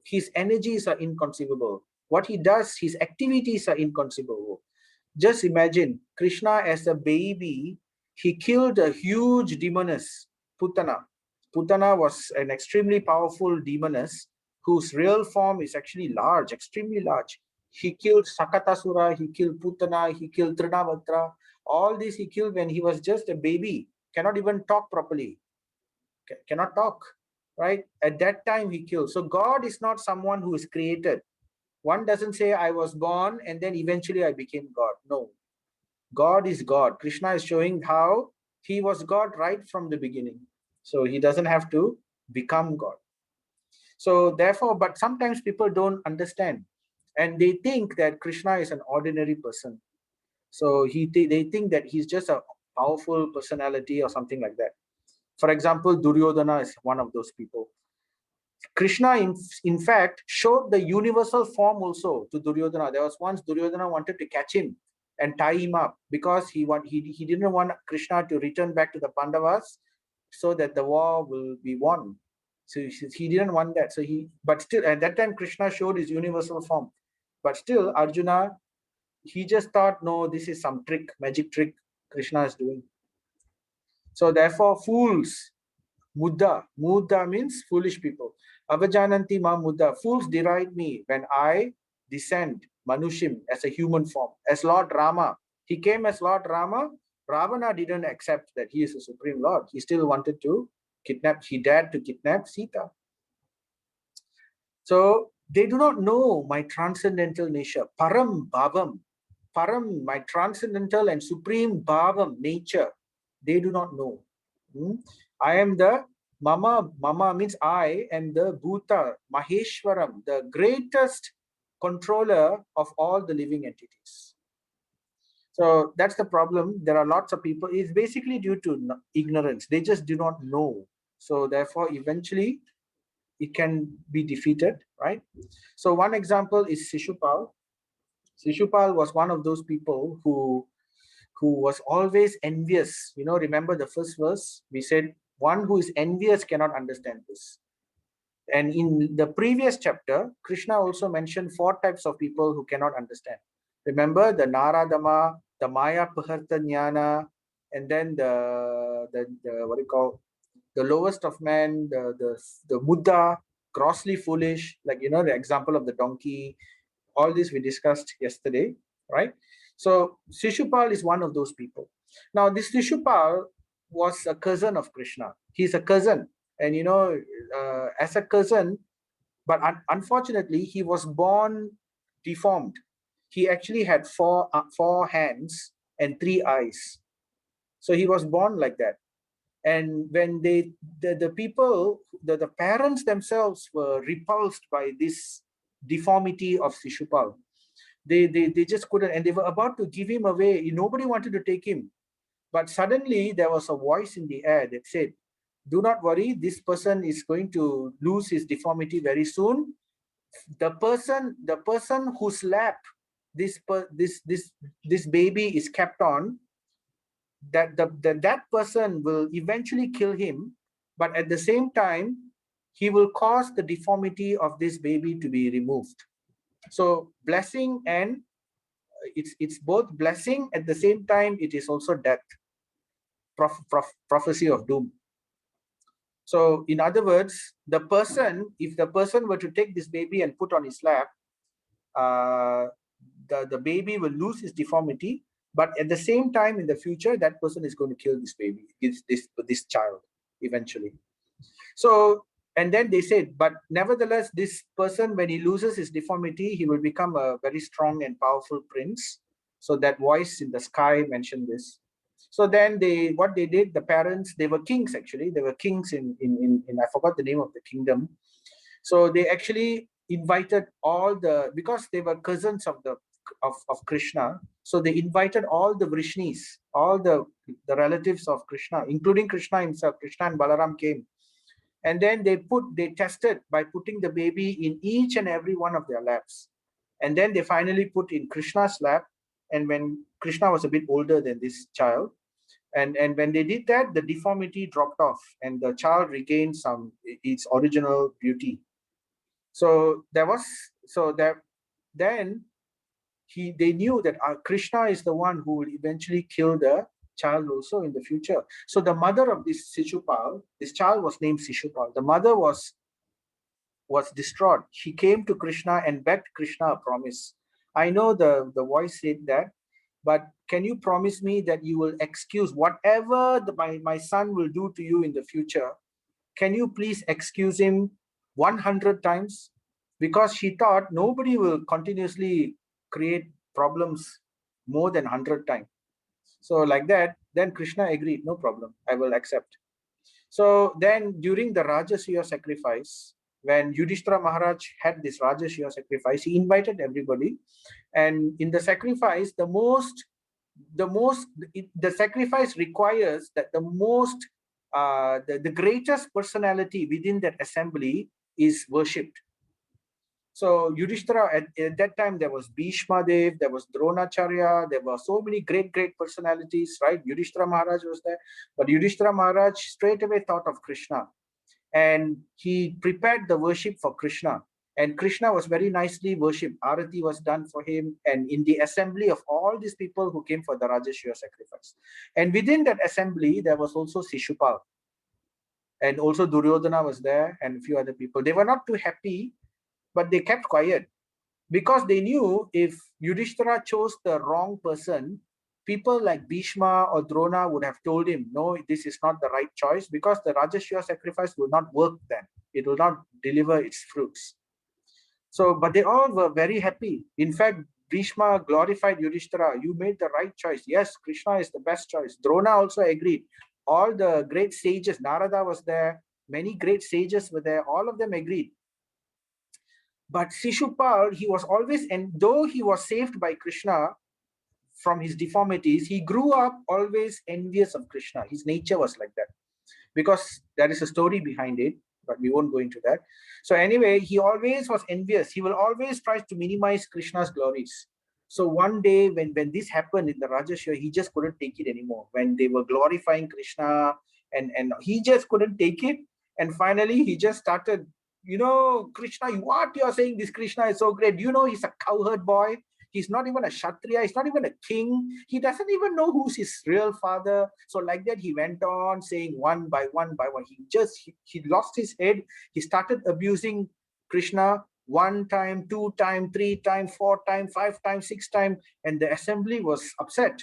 His energies are inconceivable. What he does, his activities are inconceivable. Just imagine Krishna as a baby, he killed a huge demoness, Putana. Putana was an extremely powerful demoness whose real form is actually large, extremely large. He killed Sakatasura, he killed Putana, he killed Trinavatra. All this he killed when he was just a baby, cannot even talk properly, cannot talk, right? At that time he killed. So God is not someone who is created. One doesn't say I was born and then eventually I became God. No, God is God. Krishna is showing how he was God right from the beginning. So he doesn't have to become God. So therefore, but sometimes people don't understand and they think that Krishna is an ordinary person. So they think that he's just a powerful personality or something like that. For example, Duryodhana is one of those people. Krishna, in fact, showed the universal form also to Duryodhana. There was once Duryodhana wanted to catch him and tie him up, because he didn't want Krishna to return back to the Pandavas so that the war will be won. So he didn't want that. So but still at that time Krishna showed his universal form. But still Arjuna, he just thought, no, this is some trick, magic trick Krishna is doing. So therefore, fools, Muddha means foolish people. Avajananti ma Muddha, fools deride me when I descend, Manushim, as a human form, as Lord Rama. He came as Lord Rama. Ravana didn't accept that he is a supreme Lord. He still wanted to kidnap, he dared to kidnap Sita. So they do not know my transcendental nature, Param Bhavam. Param, my transcendental and supreme Bhavam, nature. They do not know. I am the Mama means I am the Bhuta, Maheshwaram, the greatest controller of all the living entities. So that's the problem. There are lots of people. It's basically due to ignorance. They just do not know. So therefore, eventually, it can be defeated, right? So one example is Shishupal. Shishupal was one of those people who was always envious. Remember the first verse? We said, one who is envious cannot understand this. And in the previous chapter, Krishna also mentioned 4 types of people who cannot understand. Remember the Naradama, the Maya Paharta Jnana, and then the what do you call, the lowest of men, the Muddha, grossly foolish, like the example of the donkey. All this we discussed yesterday, right? So Shishupal is one of those people. Now this Shishupal was a cousin of Krishna. He's a cousin, and as a cousin, but unfortunately he was born deformed. He actually had 4 hands and 3 eyes. So he was born like that. And when the people, the parents themselves were repulsed by this deformity of Shishupal. They just couldn't, and they were about to give him away. Nobody wanted to take him. But suddenly there was a voice in the air that said, do not worry, this person is going to lose his deformity very soon. The person whose lap this baby is kept on, that person will eventually kill him, but at the same time he will cause the deformity of this baby to be removed. So blessing, and it's both blessing, at the same time it is also death, prophecy of doom. So in other words, if the person were to take this baby and put on his lap, the baby will lose his deformity, but at the same time in the future that person is going to kill this baby, this child eventually. So, and then they said, but nevertheless this person, when he loses his deformity, he will become a very strong and powerful prince. So that voice in the sky mentioned this. So then what they did, the parents, they were kings actually. They were kings in I forgot the name of the kingdom. So they actually invited because they were cousins of Krishna. So they invited all the Vrishnis, all the relatives of Krishna, including Krishna himself. Krishna and Balaram came. And then they tested by putting the baby in each and every one of their laps. And then they finally put in Krishna's lap. And when Krishna was a bit older than this child, and when they did that, the deformity dropped off and the child regained its original beauty. So then they knew that Krishna is the one who will eventually kill the child also in the future. So the mother of this Shishupal, this child was named Shishupal. The mother was distraught. She came to Krishna and begged Krishna a promise. I know the voice said that, but can you promise me that you will excuse whatever my son will do to you in the future? Can you please excuse him 100 times? Because she thought nobody will continuously create problems more than 100 times. So like that, then Krishna agreed, no problem, I will accept. So then during the Rajasuya sacrifice, when Yudhishthira Maharaj had this Rajasuya sacrifice, he invited everybody. And in the sacrifice, the sacrifice requires that the greatest personality within that assembly is worshipped. So Yudhishthira, at that time, there was Bhishma Dev, there was Dronacharya, there were so many great personalities, right? Yudhishthira Maharaj was there. But Yudhishthira Maharaj straight away thought of Krishna. And he prepared the worship for Krishna. And Krishna was very nicely worshipped. Arati was done for him. And in the assembly of all these people who came for the Rajasuya sacrifice. And within that assembly, there was also Shishupal. And also Duryodhana was there and a few other people. They were not too happy, but they kept quiet because they knew if Yudhishthira chose the wrong person, people like Bhishma or Drona would have told him, no, this is not the right choice, because the Rajasuya sacrifice will not work then. It will not deliver its fruits. So, but they all were very happy. In fact, Bhishma glorified Yudhishthira. You made the right choice. Yes, Krishna is the best choice. Drona also agreed. All the great sages, Narada was there, many great sages were there, all of them agreed. But Shishupal, he was always, and though he was saved by Krishna from his deformities, he grew up always envious of Krishna. His nature was like that, because there is a story behind it, but we won't go into that. So anyway, he always was envious. He will always try to minimize Krishna's glories. So one day when this happened in the Rajasuya, he just couldn't take it anymore. When they were glorifying Krishna, and he just couldn't take it. And finally, he just started, Krishna, what you are saying, this Krishna is so great. He's a cowherd boy. He's not even a Kshatriya. He's not even a king. He doesn't even know who's his real father. So like that, he went on saying one by one by one. He lost his head. He started abusing Krishna 1 time, 2 time, 3 time, 4 time, 5 time, 6 time. And the assembly was upset.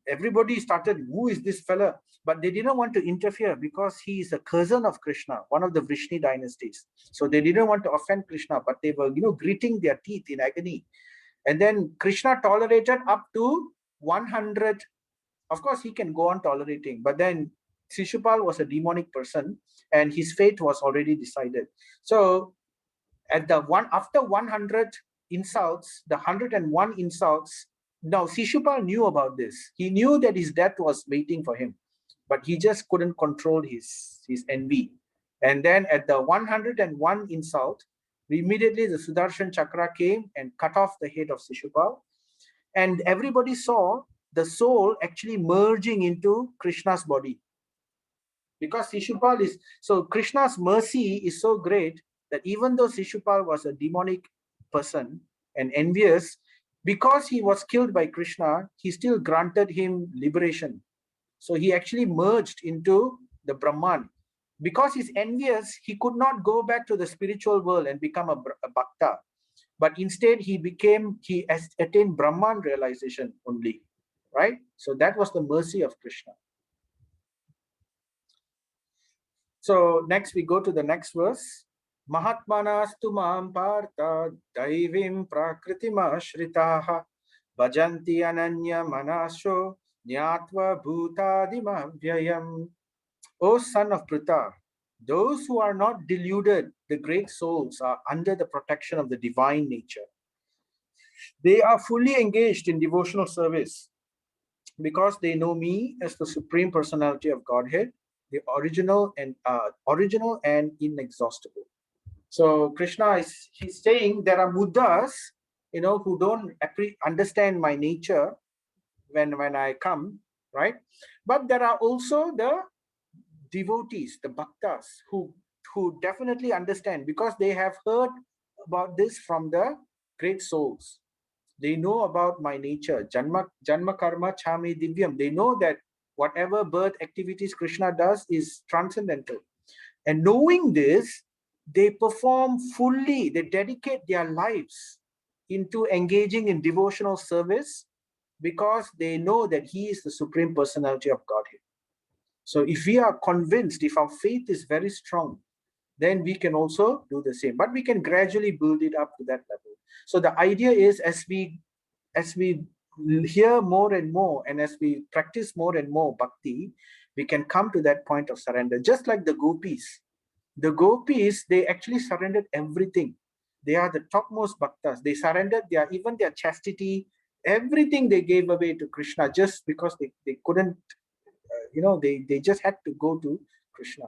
Everybody started, who is this fella? But they didn't want to interfere because he is a cousin of Krishna, one of the Vrishni dynasties. So they didn't want to offend Krishna, but they were, gritting their teeth in agony. And then Krishna tolerated up to 100. Of course, he can go on tolerating, but then Shishupal was a demonic person and his fate was already decided. So after 100 insults, the 101 insults, now Shishupal knew about this. He knew that his death was waiting for him, but he just couldn't control his envy. And then at the 101 insult, immediately the Sudarshan Chakra came and cut off the head of Shishupal. And everybody saw the soul actually merging into Krishna's body. Because Shishupal so Krishna's mercy is so great that even though Shishupal was a demonic person and envious, because he was killed by Krishna, he still granted him liberation. So he actually merged into the Brahman. Because he's envious, he could not go back to the spiritual world and become a bhakta. But instead, he attained Brahman realization only, right? So that was the mercy of Krishna. So next we go to the next verse. Mahatmanastu mam partha daivim prakritima shritaha bhajanti ananya manasho nyatva bhutadima vyayam. O son of Pritha, those who are not deluded, the great souls, are under the protection of the divine nature. They are fully engaged in devotional service because they know me as the Supreme Personality of Godhead, the original and inexhaustible. So Krishna he's saying there are Buddhas, who don't understand my nature when I come, right? But there are also the devotees, the bhaktas, who definitely understand because they have heard about this from the great souls. They know about my nature. Janma karma chami divyam. They know that whatever birth activities Krishna does is transcendental. And knowing this, they perform fully, they dedicate their lives into engaging in devotional service because they know that he is the Supreme Personality of Godhead. So if we are convinced, if our faith is very strong, then we can also do the same. But we can gradually build it up to that level. So the idea is as we hear more and more and as we practice more and more bhakti, we can come to that point of surrender. Just like the gopis. The gopis, they actually surrendered everything. They are the topmost bhaktas. They surrendered even their chastity, everything they gave away to Krishna just because they couldn't, they just had to go to Krishna.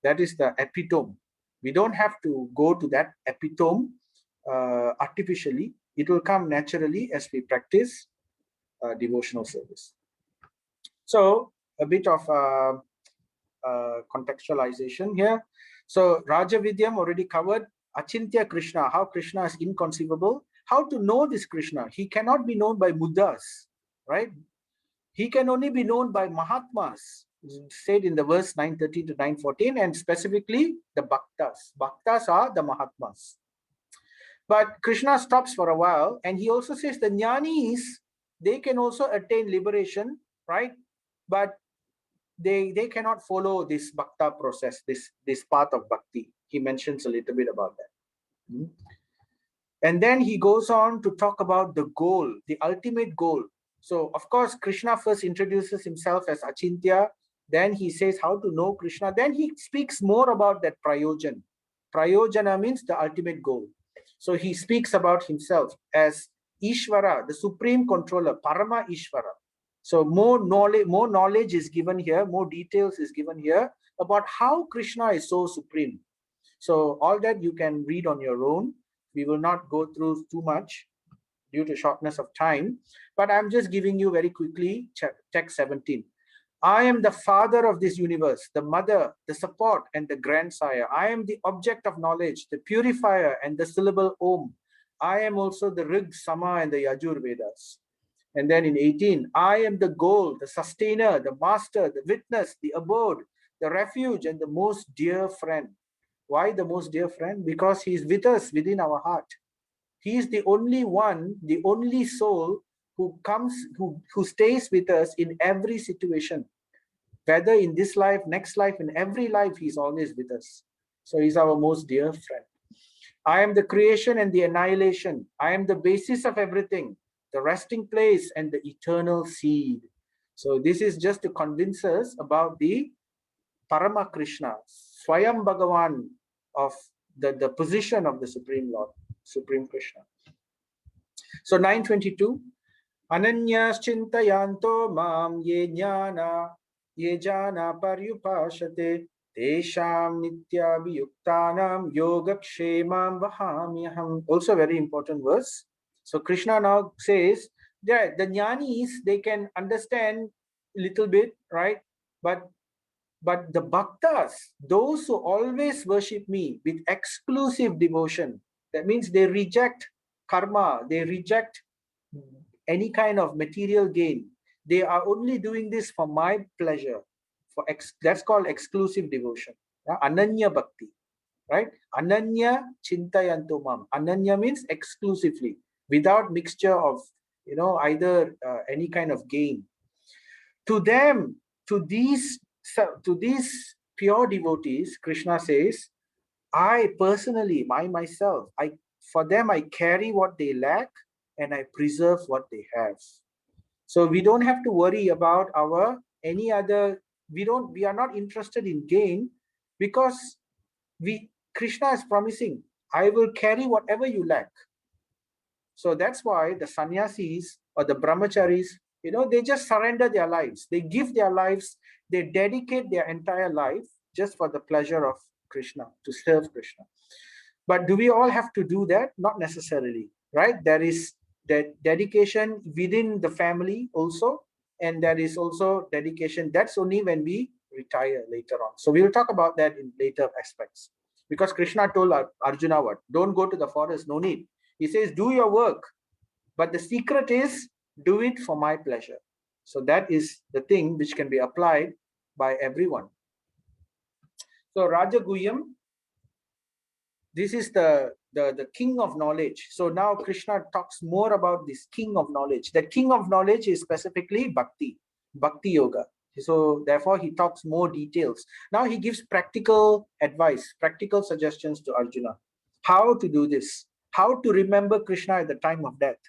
That is the epitome. We don't have to go to that epitome artificially. It will come naturally as we practice devotional service. So a bit of contextualization here. So Raja Vidyam already covered Achintya Krishna, how Krishna is inconceivable. How to know this Krishna? He cannot be known by Buddhas, right? He can only be known by Mahatmas, said in the verse 913 to 914, and specifically the Bhaktas. Bhaktas are the Mahatmas. But Krishna stops for a while, and he also says the Jnanis, they can also attain liberation, right? But they cannot follow this bhakta process, this path of bhakti. He mentions a little bit about that. And then he goes on to talk about the goal, the ultimate goal. So of course Krishna first introduces himself as Achintya, then he says how to know Krishna, then he speaks more about that prayojana. Prayojana means the ultimate goal. So he speaks about himself as Ishvara, the supreme controller, Parama Ishvara. So more knowledge is given here, more details is given here about how Krishna is so supreme. So all that you can read on your own. We will not go through too much due to shortness of time, but I'm just giving you very quickly text 17. I am the father of this universe, the mother, the support, and the grandsire. I am the object of knowledge, the purifier, and the syllable Om. I am also the Rig, Sama, and the Yajur Vedas. And then in 18, I am the goal, the sustainer, the master, the witness, the abode, the refuge, and the most dear friend. Why the most dear friend? Because he is with us within our heart. He is the only one, the only soul who comes, who stays with us in every situation. Whether in this life, next life, in every life, he's always with us. So he's our most dear friend. I am the creation and the annihilation. I am the basis of everything, the resting place and the eternal seed. So this is just to convince us about the Parama Krishna, Swayam Bhagavan, of the position of the Supreme Lord, Supreme Krishna. So 922, Ananyas Chintayanto Mam Ye Jana Paryupashate Tesham Nityabhiyuktanam Yogakshemam Vahamyaham. Also very important verse. So Krishna now says that the jnanis, they can understand a little bit, right? But the bhaktas, those who always worship me with exclusive devotion, that means they reject karma, they reject any kind of material gain. They are only doing this for my pleasure. That's called exclusive devotion. Ananya bhakti, right? Ananya chintayanto mam. Ananya means exclusively, without mixture of, either any kind of gain. To them, to these pure devotees, Krishna says, I personally, myself, for them I carry what they lack and I preserve what they have. So we don't have to worry about any other. We are not interested in gain, because Krishna is promising, I will carry whatever you lack. So that's why the sannyasis or the brahmacharis, they just surrender their lives. They give their lives, they dedicate their entire life just for the pleasure of Krishna, to serve Krishna. But do we all have to do that? Not necessarily, right? There is that dedication within the family also, and there is also dedication. That's only when we retire later on. So we will talk about that in later aspects. Because Krishna told Arjuna what? Don't go to the forest, no need. He says, do your work. But the secret is, do it for my pleasure. So that is the thing which can be applied by everyone. So Raja Guhyam, this is the king of knowledge. So now Krishna talks more about this king of knowledge. The king of knowledge is specifically bhakti yoga. So therefore he talks more details. Now he gives practical advice, practical suggestions to Arjuna. How to do this, how to remember Krishna at the time of death,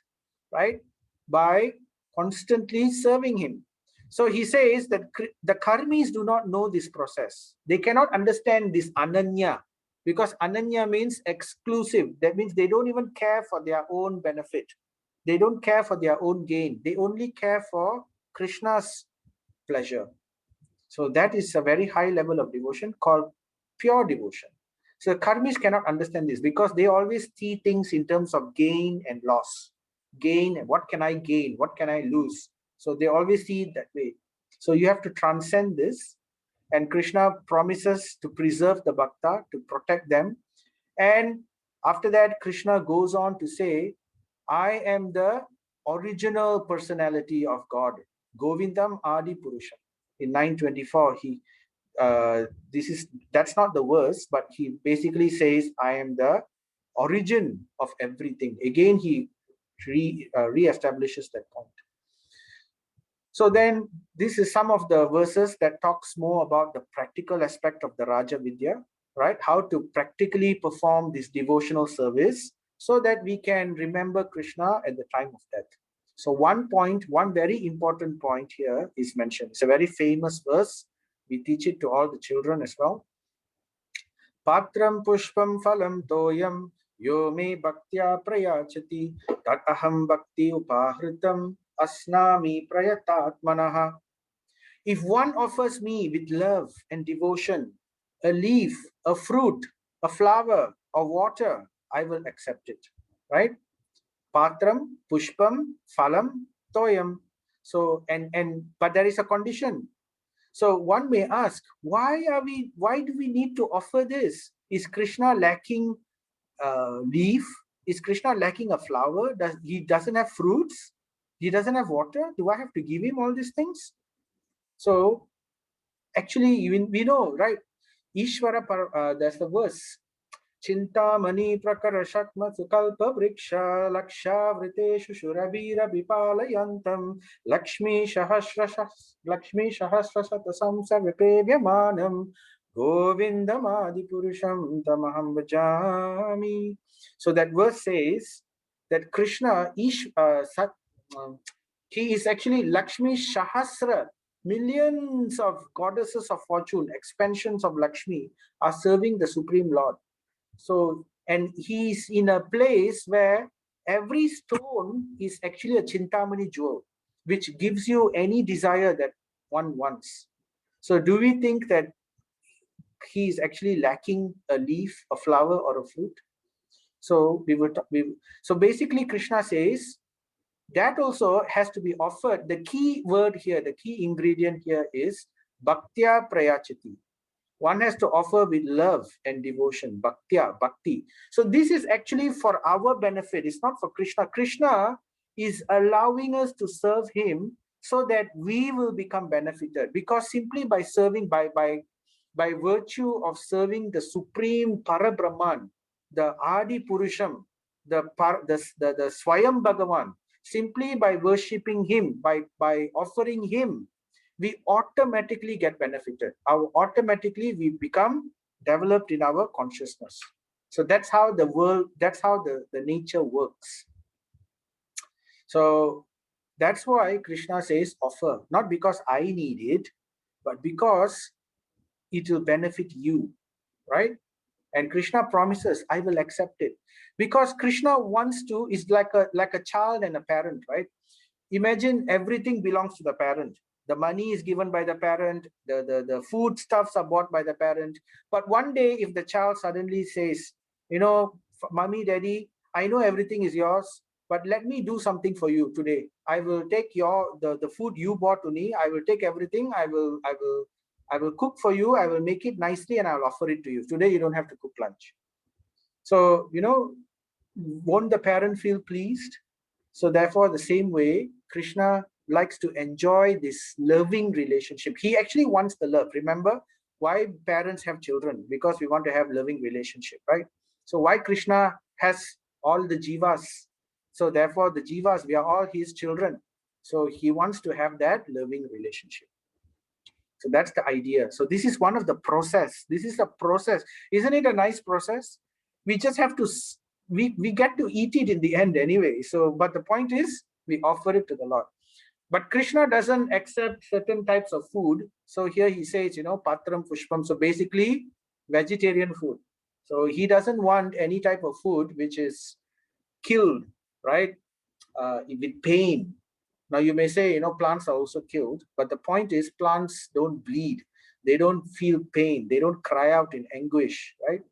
right? By constantly serving him. So he says that the karmis do not know this process. They cannot understand this ananya, because ananya means exclusive. That means they don't even care for their own benefit. They don't care for their own gain. They only care for Krishna's pleasure. So that is a very high level of devotion called pure devotion. So karmis cannot understand this because they always see things in terms of gain and loss. Gain, what can I gain? What can I lose? So they always see it that way. So you have to transcend this. And Krishna promises to preserve the bhakta, to protect them. And after that, Krishna goes on to say, I am the original personality of God. Govindam Adi Purusham. In 924, that's not the verse, but he basically says, I am the origin of everything. Again, he re-establishes that point. So then this is some of the verses that talks more about the practical aspect of the Raja Vidya, right? How to practically perform this devotional service so that we can remember Krishna at the time of death. So one very important point here is mentioned. It's a very famous verse. We teach it to all the children as well. Patram pushpam phalam toyam yo me bhaktya prayachati tat aham bhakti upahritam asnami prayatatmanaha. If one offers me with love and devotion a leaf, a fruit, a flower, or water, I will accept it. Right? Patram, pushpam, phalam, toyam. So but there is a condition. So one may ask, why do we need to offer this? Is Krishna lacking a leaf? Is Krishna lacking a flower? He doesn't have fruits? He doesn't have water? Do I have to give him all these things? So actually, we know, right? Ishvara, there's the verse. Chintamani prakarashatma sukalpa vriksha laksha vriteshu shurabira vipalayantam lakshmi sahasrasha samsa vipevyamanam govindam adipurusham tamaham bhajami. So that verse says that Krishna he is actually Lakshmi Sahasra. Millions of goddesses of fortune, expansions of Lakshmi, are serving the Supreme Lord. So, and he's in a place where every stone is actually a Chintamani jewel, which gives you any desire that one wants. So, do we think that he is actually lacking a leaf, a flower, or a fruit? So, so basically, Krishna says that also has to be offered. The key word here, the key ingredient here is Bhaktya Prayachati. One has to offer with love and devotion, bhakti. So this is actually for our benefit. It's not for Krishna. Krishna is allowing us to serve him so that we will become benefited. Because simply by serving, by virtue of serving the supreme Parabrahman, the Adi Purusham, the Swayam Bhagavan, simply by worshipping him, by offering him, we automatically get benefited. Automatically we become developed in our consciousness. So that's how the world, that's how the nature works. So that's why Krishna says offer, not because I need it, but because it will benefit you, right? And Krishna promises, I will accept it. Because Krishna wants to, is like a child and a parent, right? Imagine everything belongs to the parent. The money is given by the parent, the food stuffs are bought by the parent. But one day, if the child suddenly says, mommy, daddy, I know everything is yours, but let me do something for you today. I will take the food you bought to me. I will take everything. I will cook for you. I will make it nicely and I'll offer it to you. Today, you don't have to cook lunch. So, won't the parent feel pleased? So therefore, the same way, Krishna likes to enjoy this loving relationship. He actually wants the love. Remember why parents have children? Because we want to have loving relationship, right? So why Krishna has all the jivas? So therefore, the jivas, we are all his children. So he wants to have that loving relationship. So that's the idea. So this is one of the process. This is a process. Isn't it a nice process? We just have to, we get to eat it in the end anyway. So, but the point is, we offer it to the Lord. But Krishna doesn't accept certain types of food. So here he says, patram pushpam. So basically, vegetarian food. So he doesn't want any type of food which is killed, right? With pain. Now you may say, plants are also killed, but the point is plants don't bleed. They don't feel pain. They don't cry out in anguish, right?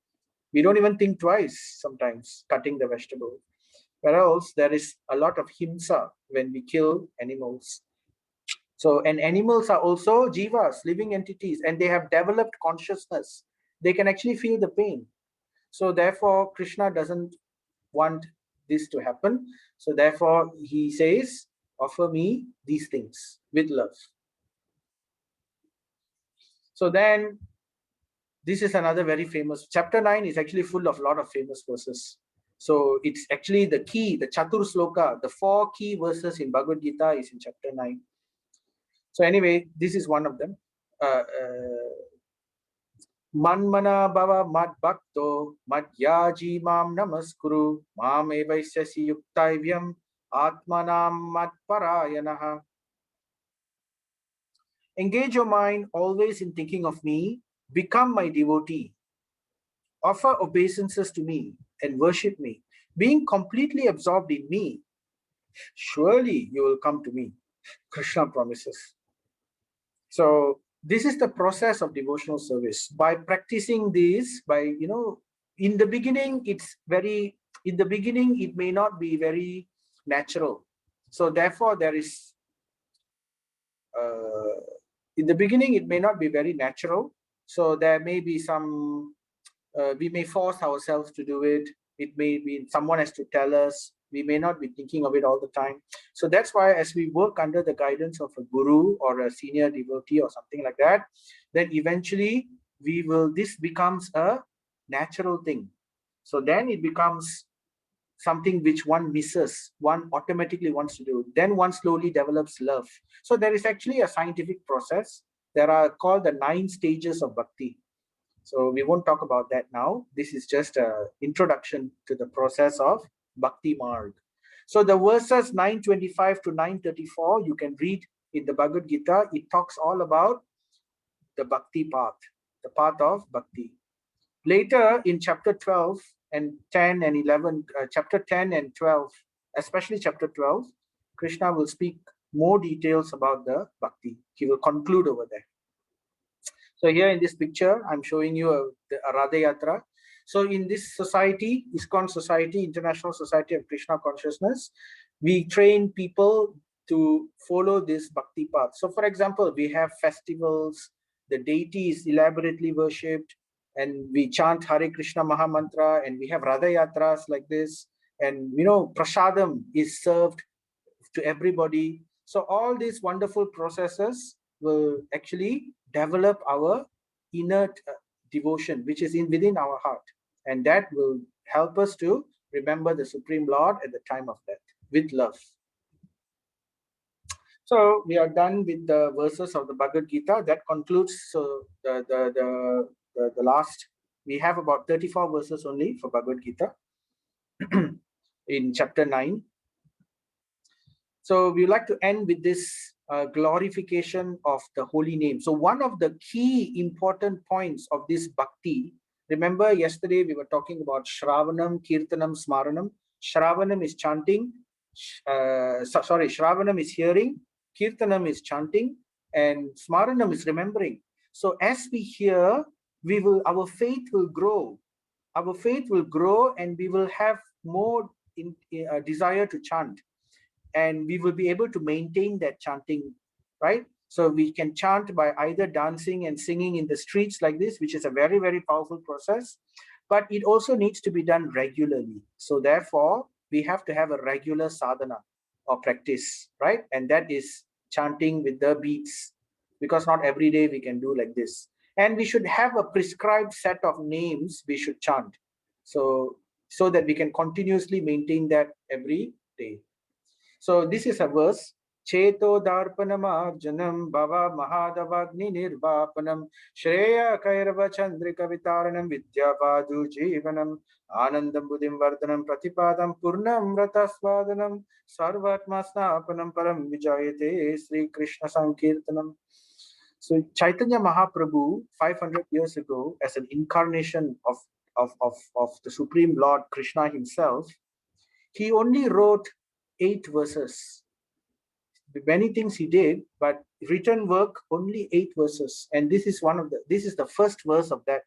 We don't even think twice sometimes cutting the vegetable. Whereas there is a lot of himsa when we kill animals. So, and animals are also jivas, living entities, and they have developed consciousness. They can actually feel the pain. So, therefore, Krishna doesn't want this to happen. So, therefore, he says, offer me these things with love. So, then this is another very famous. Chapter 9 is actually full of a lot of famous verses. So, it's actually the key, the Chatur Sloka, the 4 key verses in Bhagavad Gita is in chapter 9. So anyway, this is one of them. Manmana bhava mad bhakto madhyaji mam namaskuru mam evaishyasi yuktaivyam atmanam mad parayanaha. Engage your mind always in thinking of me, become my devotee, offer obeisances to me and worship me, being completely absorbed in me. Surely you will come to me, Krishna promises. So this is the process of devotional service. By practicing this, in the beginning, it may not be very natural. So therefore, in the beginning, it may not be very natural. So there may be some, we may force ourselves to do it. It may be someone has to tell us. We may not be thinking of it all the time. So that's why as we work under the guidance of a guru or a senior devotee or something like that, then eventually this becomes a natural thing. So then it becomes something which one misses, one automatically wants to do. Then one slowly develops love. So there is actually a scientific process. There are called the 9 stages of bhakti. So we won't talk about that now. This is just an introduction to the process of Bhakti Marg. So the verses 925 to 934, you can read in the Bhagavad Gita. It talks all about the Bhakti path, the path of Bhakti. Later in chapter 12 and 10 and 11, chapter 10 and 12, especially chapter 12, Krishna will speak more details about the Bhakti. He will conclude over there. So here in this picture, I'm showing you a Radha Yatra. So in this society, ISKCON Society, International Society of Krishna Consciousness, we train people to follow this bhakti path. So for example, we have festivals, the deity is elaborately worshipped, and we chant Hare Krishna Maha Mantra, and we have Radha Yatras like this, and prasadam is served to everybody. So all these wonderful processes will actually develop our inner devotion, which is within our heart. And that will help us to remember the Supreme Lord at the time of death with love. So we are done with the verses of the Bhagavad Gita. That concludes the last. We have about 34 verses only for Bhagavad Gita in chapter 9. So we would like to end with this glorification of the holy name. So one of the key important points of this bhakti, remember yesterday we were talking about Shravanam, Kirtanam, Smaranam. Shravanam is chanting, Shravanam is hearing, Kirtanam is chanting, and Smaranam is remembering. So as we hear, our faith will grow. Our faith will grow and we will have more desire to chant. And we will be able to maintain that chanting, right? So we can chant by either dancing and singing in the streets like this, which is a very, very powerful process, but it also needs to be done regularly. So therefore, we have to have a regular sadhana or practice, right? And that is chanting with the beats, because not every day we can do like this. And we should have a prescribed set of names we should chant. So that we can continuously maintain that every day. So this is a verse. Cheto darpanam arjanam bhava mahadavagni nirvapanam shreya kairava chandrika vitaranam vidya vadu jivanam anandam buddhim vardhanam pratipadam purnam ratasvadanam sarvatma snapanam param vijayate Sri Krishna Sankirtanam. So Chaitanya Mahaprabhu 500 years ago, as an incarnation of the Supreme Lord Krishna himself, he only wrote 8 verses. Many things he did, but written work only 8 verses. And this is the first verse of that.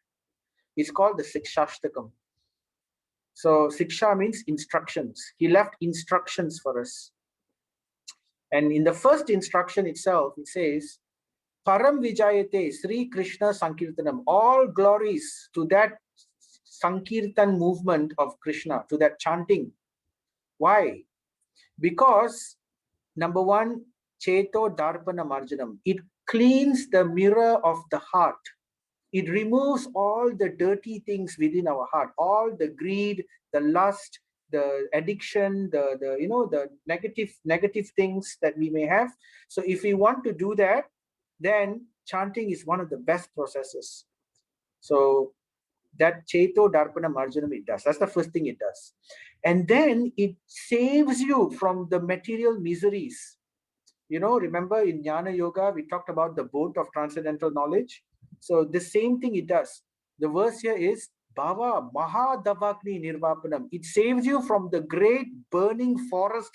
It's called the Sikshashtakam. So Siksha means instructions. He left instructions for us. And in the first instruction itself, it says, Param Vijayate Sri Krishna Sankirtanam. All glories to that Sankirtan movement of Krishna, to that chanting. Why? Because number one, Cheto Darpana Marjanam. It cleans the mirror of the heart. It removes all the dirty things within our heart, all the greed, the lust, the addiction, the negative things that we may have. So if we want to do that, then chanting is one of the best processes. So that Cheto Darpana Marjanam it does. That's the first thing it does. And then it saves you from the material miseries. Remember in Jnana Yoga, we talked about the boat of transcendental knowledge. So the same thing it does. The verse here is Bhava Mahadavagni Nirvapanam. It saves you from the great burning forest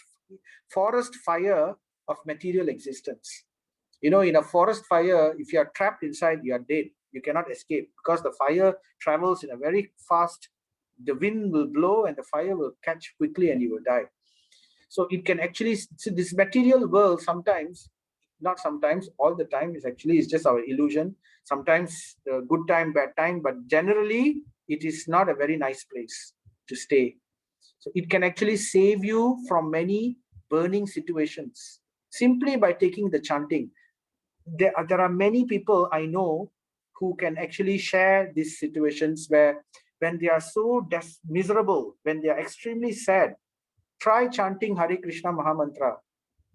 fire of material existence. In a forest fire, if you are trapped inside, you are dead. You cannot escape because the fire travels in a very fast, the wind will blow and the fire will catch quickly and you will die. So it can actually, so this material world sometimes, not sometimes, all the time is just our illusion. Sometimes good time, bad time, but generally it is not a very nice place to stay. So it can actually save you from many burning situations simply by taking the chanting. There are many people I know who can actually share these situations where when they are so miserable, when they are extremely sad, try chanting Hare Krishna Mahamantra.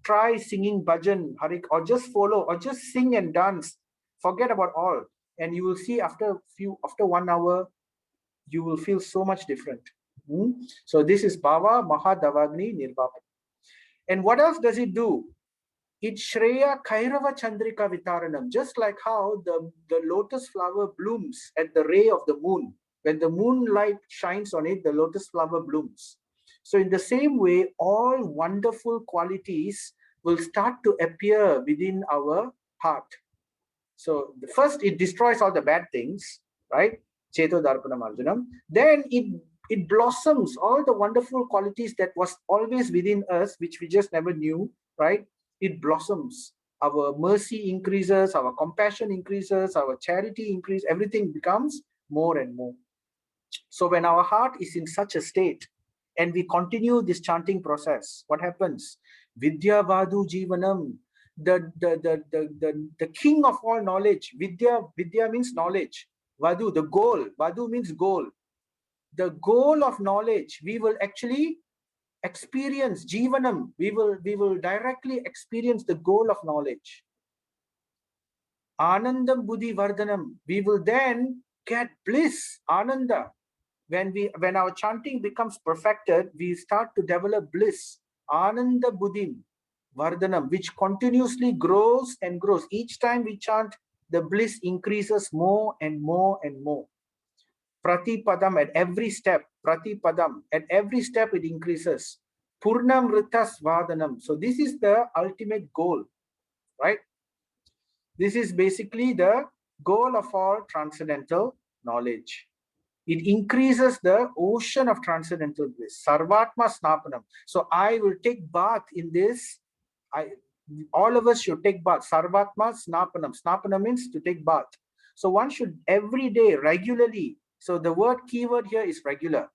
Try singing bhajan, or just follow, or just sing and dance. Forget about all. And you will see after 1 hour, you will feel so much different. So this is Bhava Mahadavagni Nirvapana. And what else does it do? It Shreya Kairava Chandrika Vitaranam, just like how the lotus flower blooms at the ray of the moon. When the moonlight shines on it, the lotus flower blooms. So in the same way, all wonderful qualities will start to appear within our heart. So first, it destroys all the bad things, right? Cheto Darpana Marjanam. Then it blossoms all the wonderful qualities that was always within us, which we just never knew, right? It blossoms. Our mercy increases, our compassion increases, our charity increases, everything becomes more and more. So when our heart is in such a state and we continue this chanting process, what happens? Vidhya Vadu Jivanam, the king of all knowledge. Vidya means knowledge. Vadu, the goal. Vadu means goal. The goal of knowledge, we will actually experience Jivanam. We will directly experience the goal of knowledge. Anandam Buddhi Vardhanam. We will then get bliss, Ananda. When our chanting becomes perfected, we start to develop bliss, Ananda Buddhim Vardhanam, which continuously grows and grows. Each time we chant, the bliss increases more and more and more. Pratipadam at every step, Pratipadam at every step it increases. Purnam Ritas Vadhanam. So this is the ultimate goal, right? This is basically the goal of all transcendental knowledge. It increases the ocean of transcendental bliss. Sarvatma Snapanam. So I will take bath in this. All of us should take bath. Sarvatma Snapanam. Snapanam means to take bath. So one should every day, regularly. So the keyword here is regular.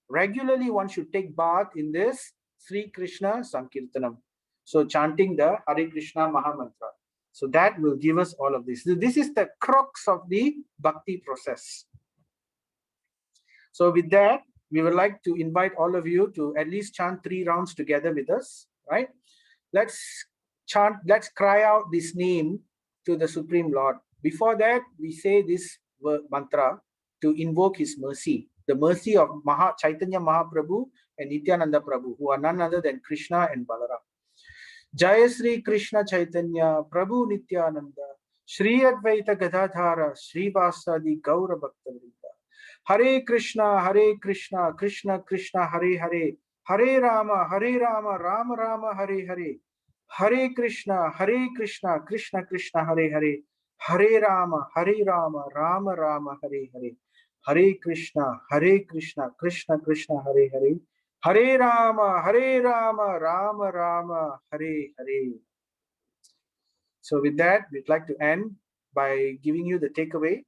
Regularly one should take bath in this Sri Krishna Sankirtanam. So chanting the Hare Krishna Mahamantra. So that will give us all of this. This is the crux of the bhakti process. So with that, we would like to invite all of you to at least chant 3 rounds together with us, right? Let's cry out this name to the Supreme Lord. Before that, we say this mantra to invoke his mercy, the mercy of Chaitanya Mahaprabhu and Nityananda Prabhu, who are none other than Krishna and Balaram. Jaya Sri Krishna Chaitanya Prabhu Nityananda Shri Advaita Gadadhara Shri Vasadi Gaura Bhakta Hare Krishna, Krishna Krishna, Hare Hare, Hare Rama, Rama Rama, Hare Hare, Hare Krishna, Krishna Krishna, Hare Hare, Hare Rama, Rama Rama, Hare Hare, Hare Krishna, Krishna Krishna, Hare Hare, Hare Rama, Rama Rama, Hare Hare. So with that, we'd like to end by giving you the takeaway.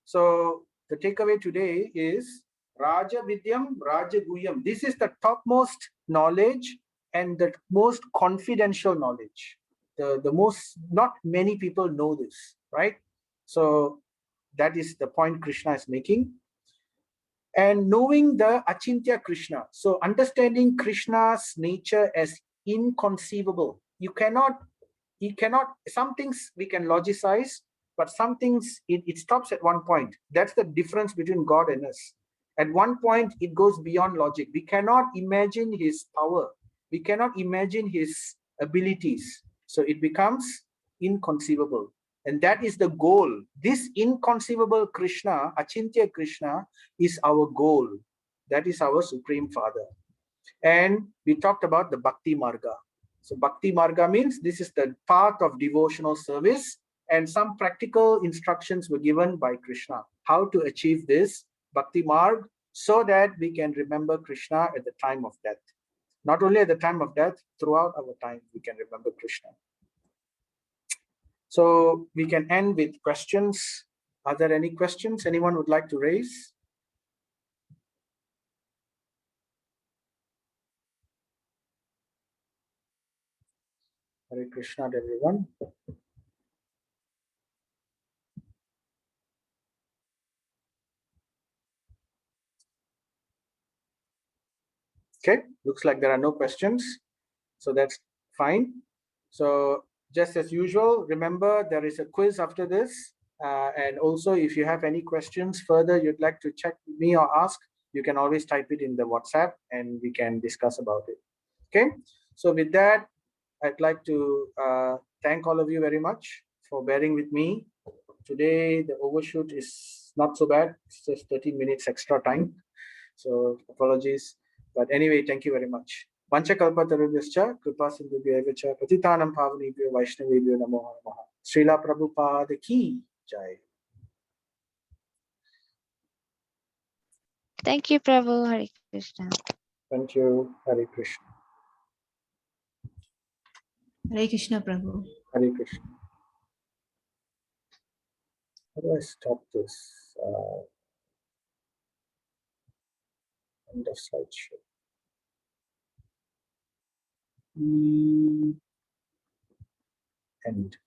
So the takeaway today is Raja Vidyam, Raja Guyam. This is the topmost knowledge and the most confidential knowledge. The most, not many people know this, right? So that is the point Krishna is making. And knowing the Achintya Krishna. So understanding Krishna's nature as inconceivable. You cannot, some things we can logicize, but some things it stops at one point. That's the difference between God and us. At one point, it goes beyond logic. We cannot imagine his power. We cannot imagine his abilities. So it becomes inconceivable. And that is the goal. This inconceivable Krishna, Achintya Krishna, is our goal. That is our Supreme Father. And we talked about the Bhakti Marga. So Bhakti Marga means this is the path of devotional service, and some practical instructions were given by Krishna, how to achieve this Bhakti Marg so that we can remember Krishna at the time of death. Not only at the time of death, throughout our time, we can remember Krishna. So we can end with questions. Are there any questions anyone would like to raise? Hare Krishna to everyone. Okay, looks like there are no questions. So that's fine. So just as usual, remember there is a quiz after this. And also if you have any questions further you'd like to check with me or ask, you can always type it in the WhatsApp and we can discuss about it. Okay, so with that, I'd like to thank all of you very much for bearing with me. Today, the overshoot is not so bad. It's just 13 minutes extra time. So apologies. But anyway, thank you very much. Panchakalpatarubhyascha, Kripa Sindhubhya cha, Patitanam Pavanebhyo Vaishnavebhyo Namo Namaha. Srila Prabhupada ki jai. Thank you, Prabhu. Hare Krishna. Thank you. Hare Krishna. Hare Krishna, Prabhu. Hare Krishna. How do I stop this? End of slideshow. End.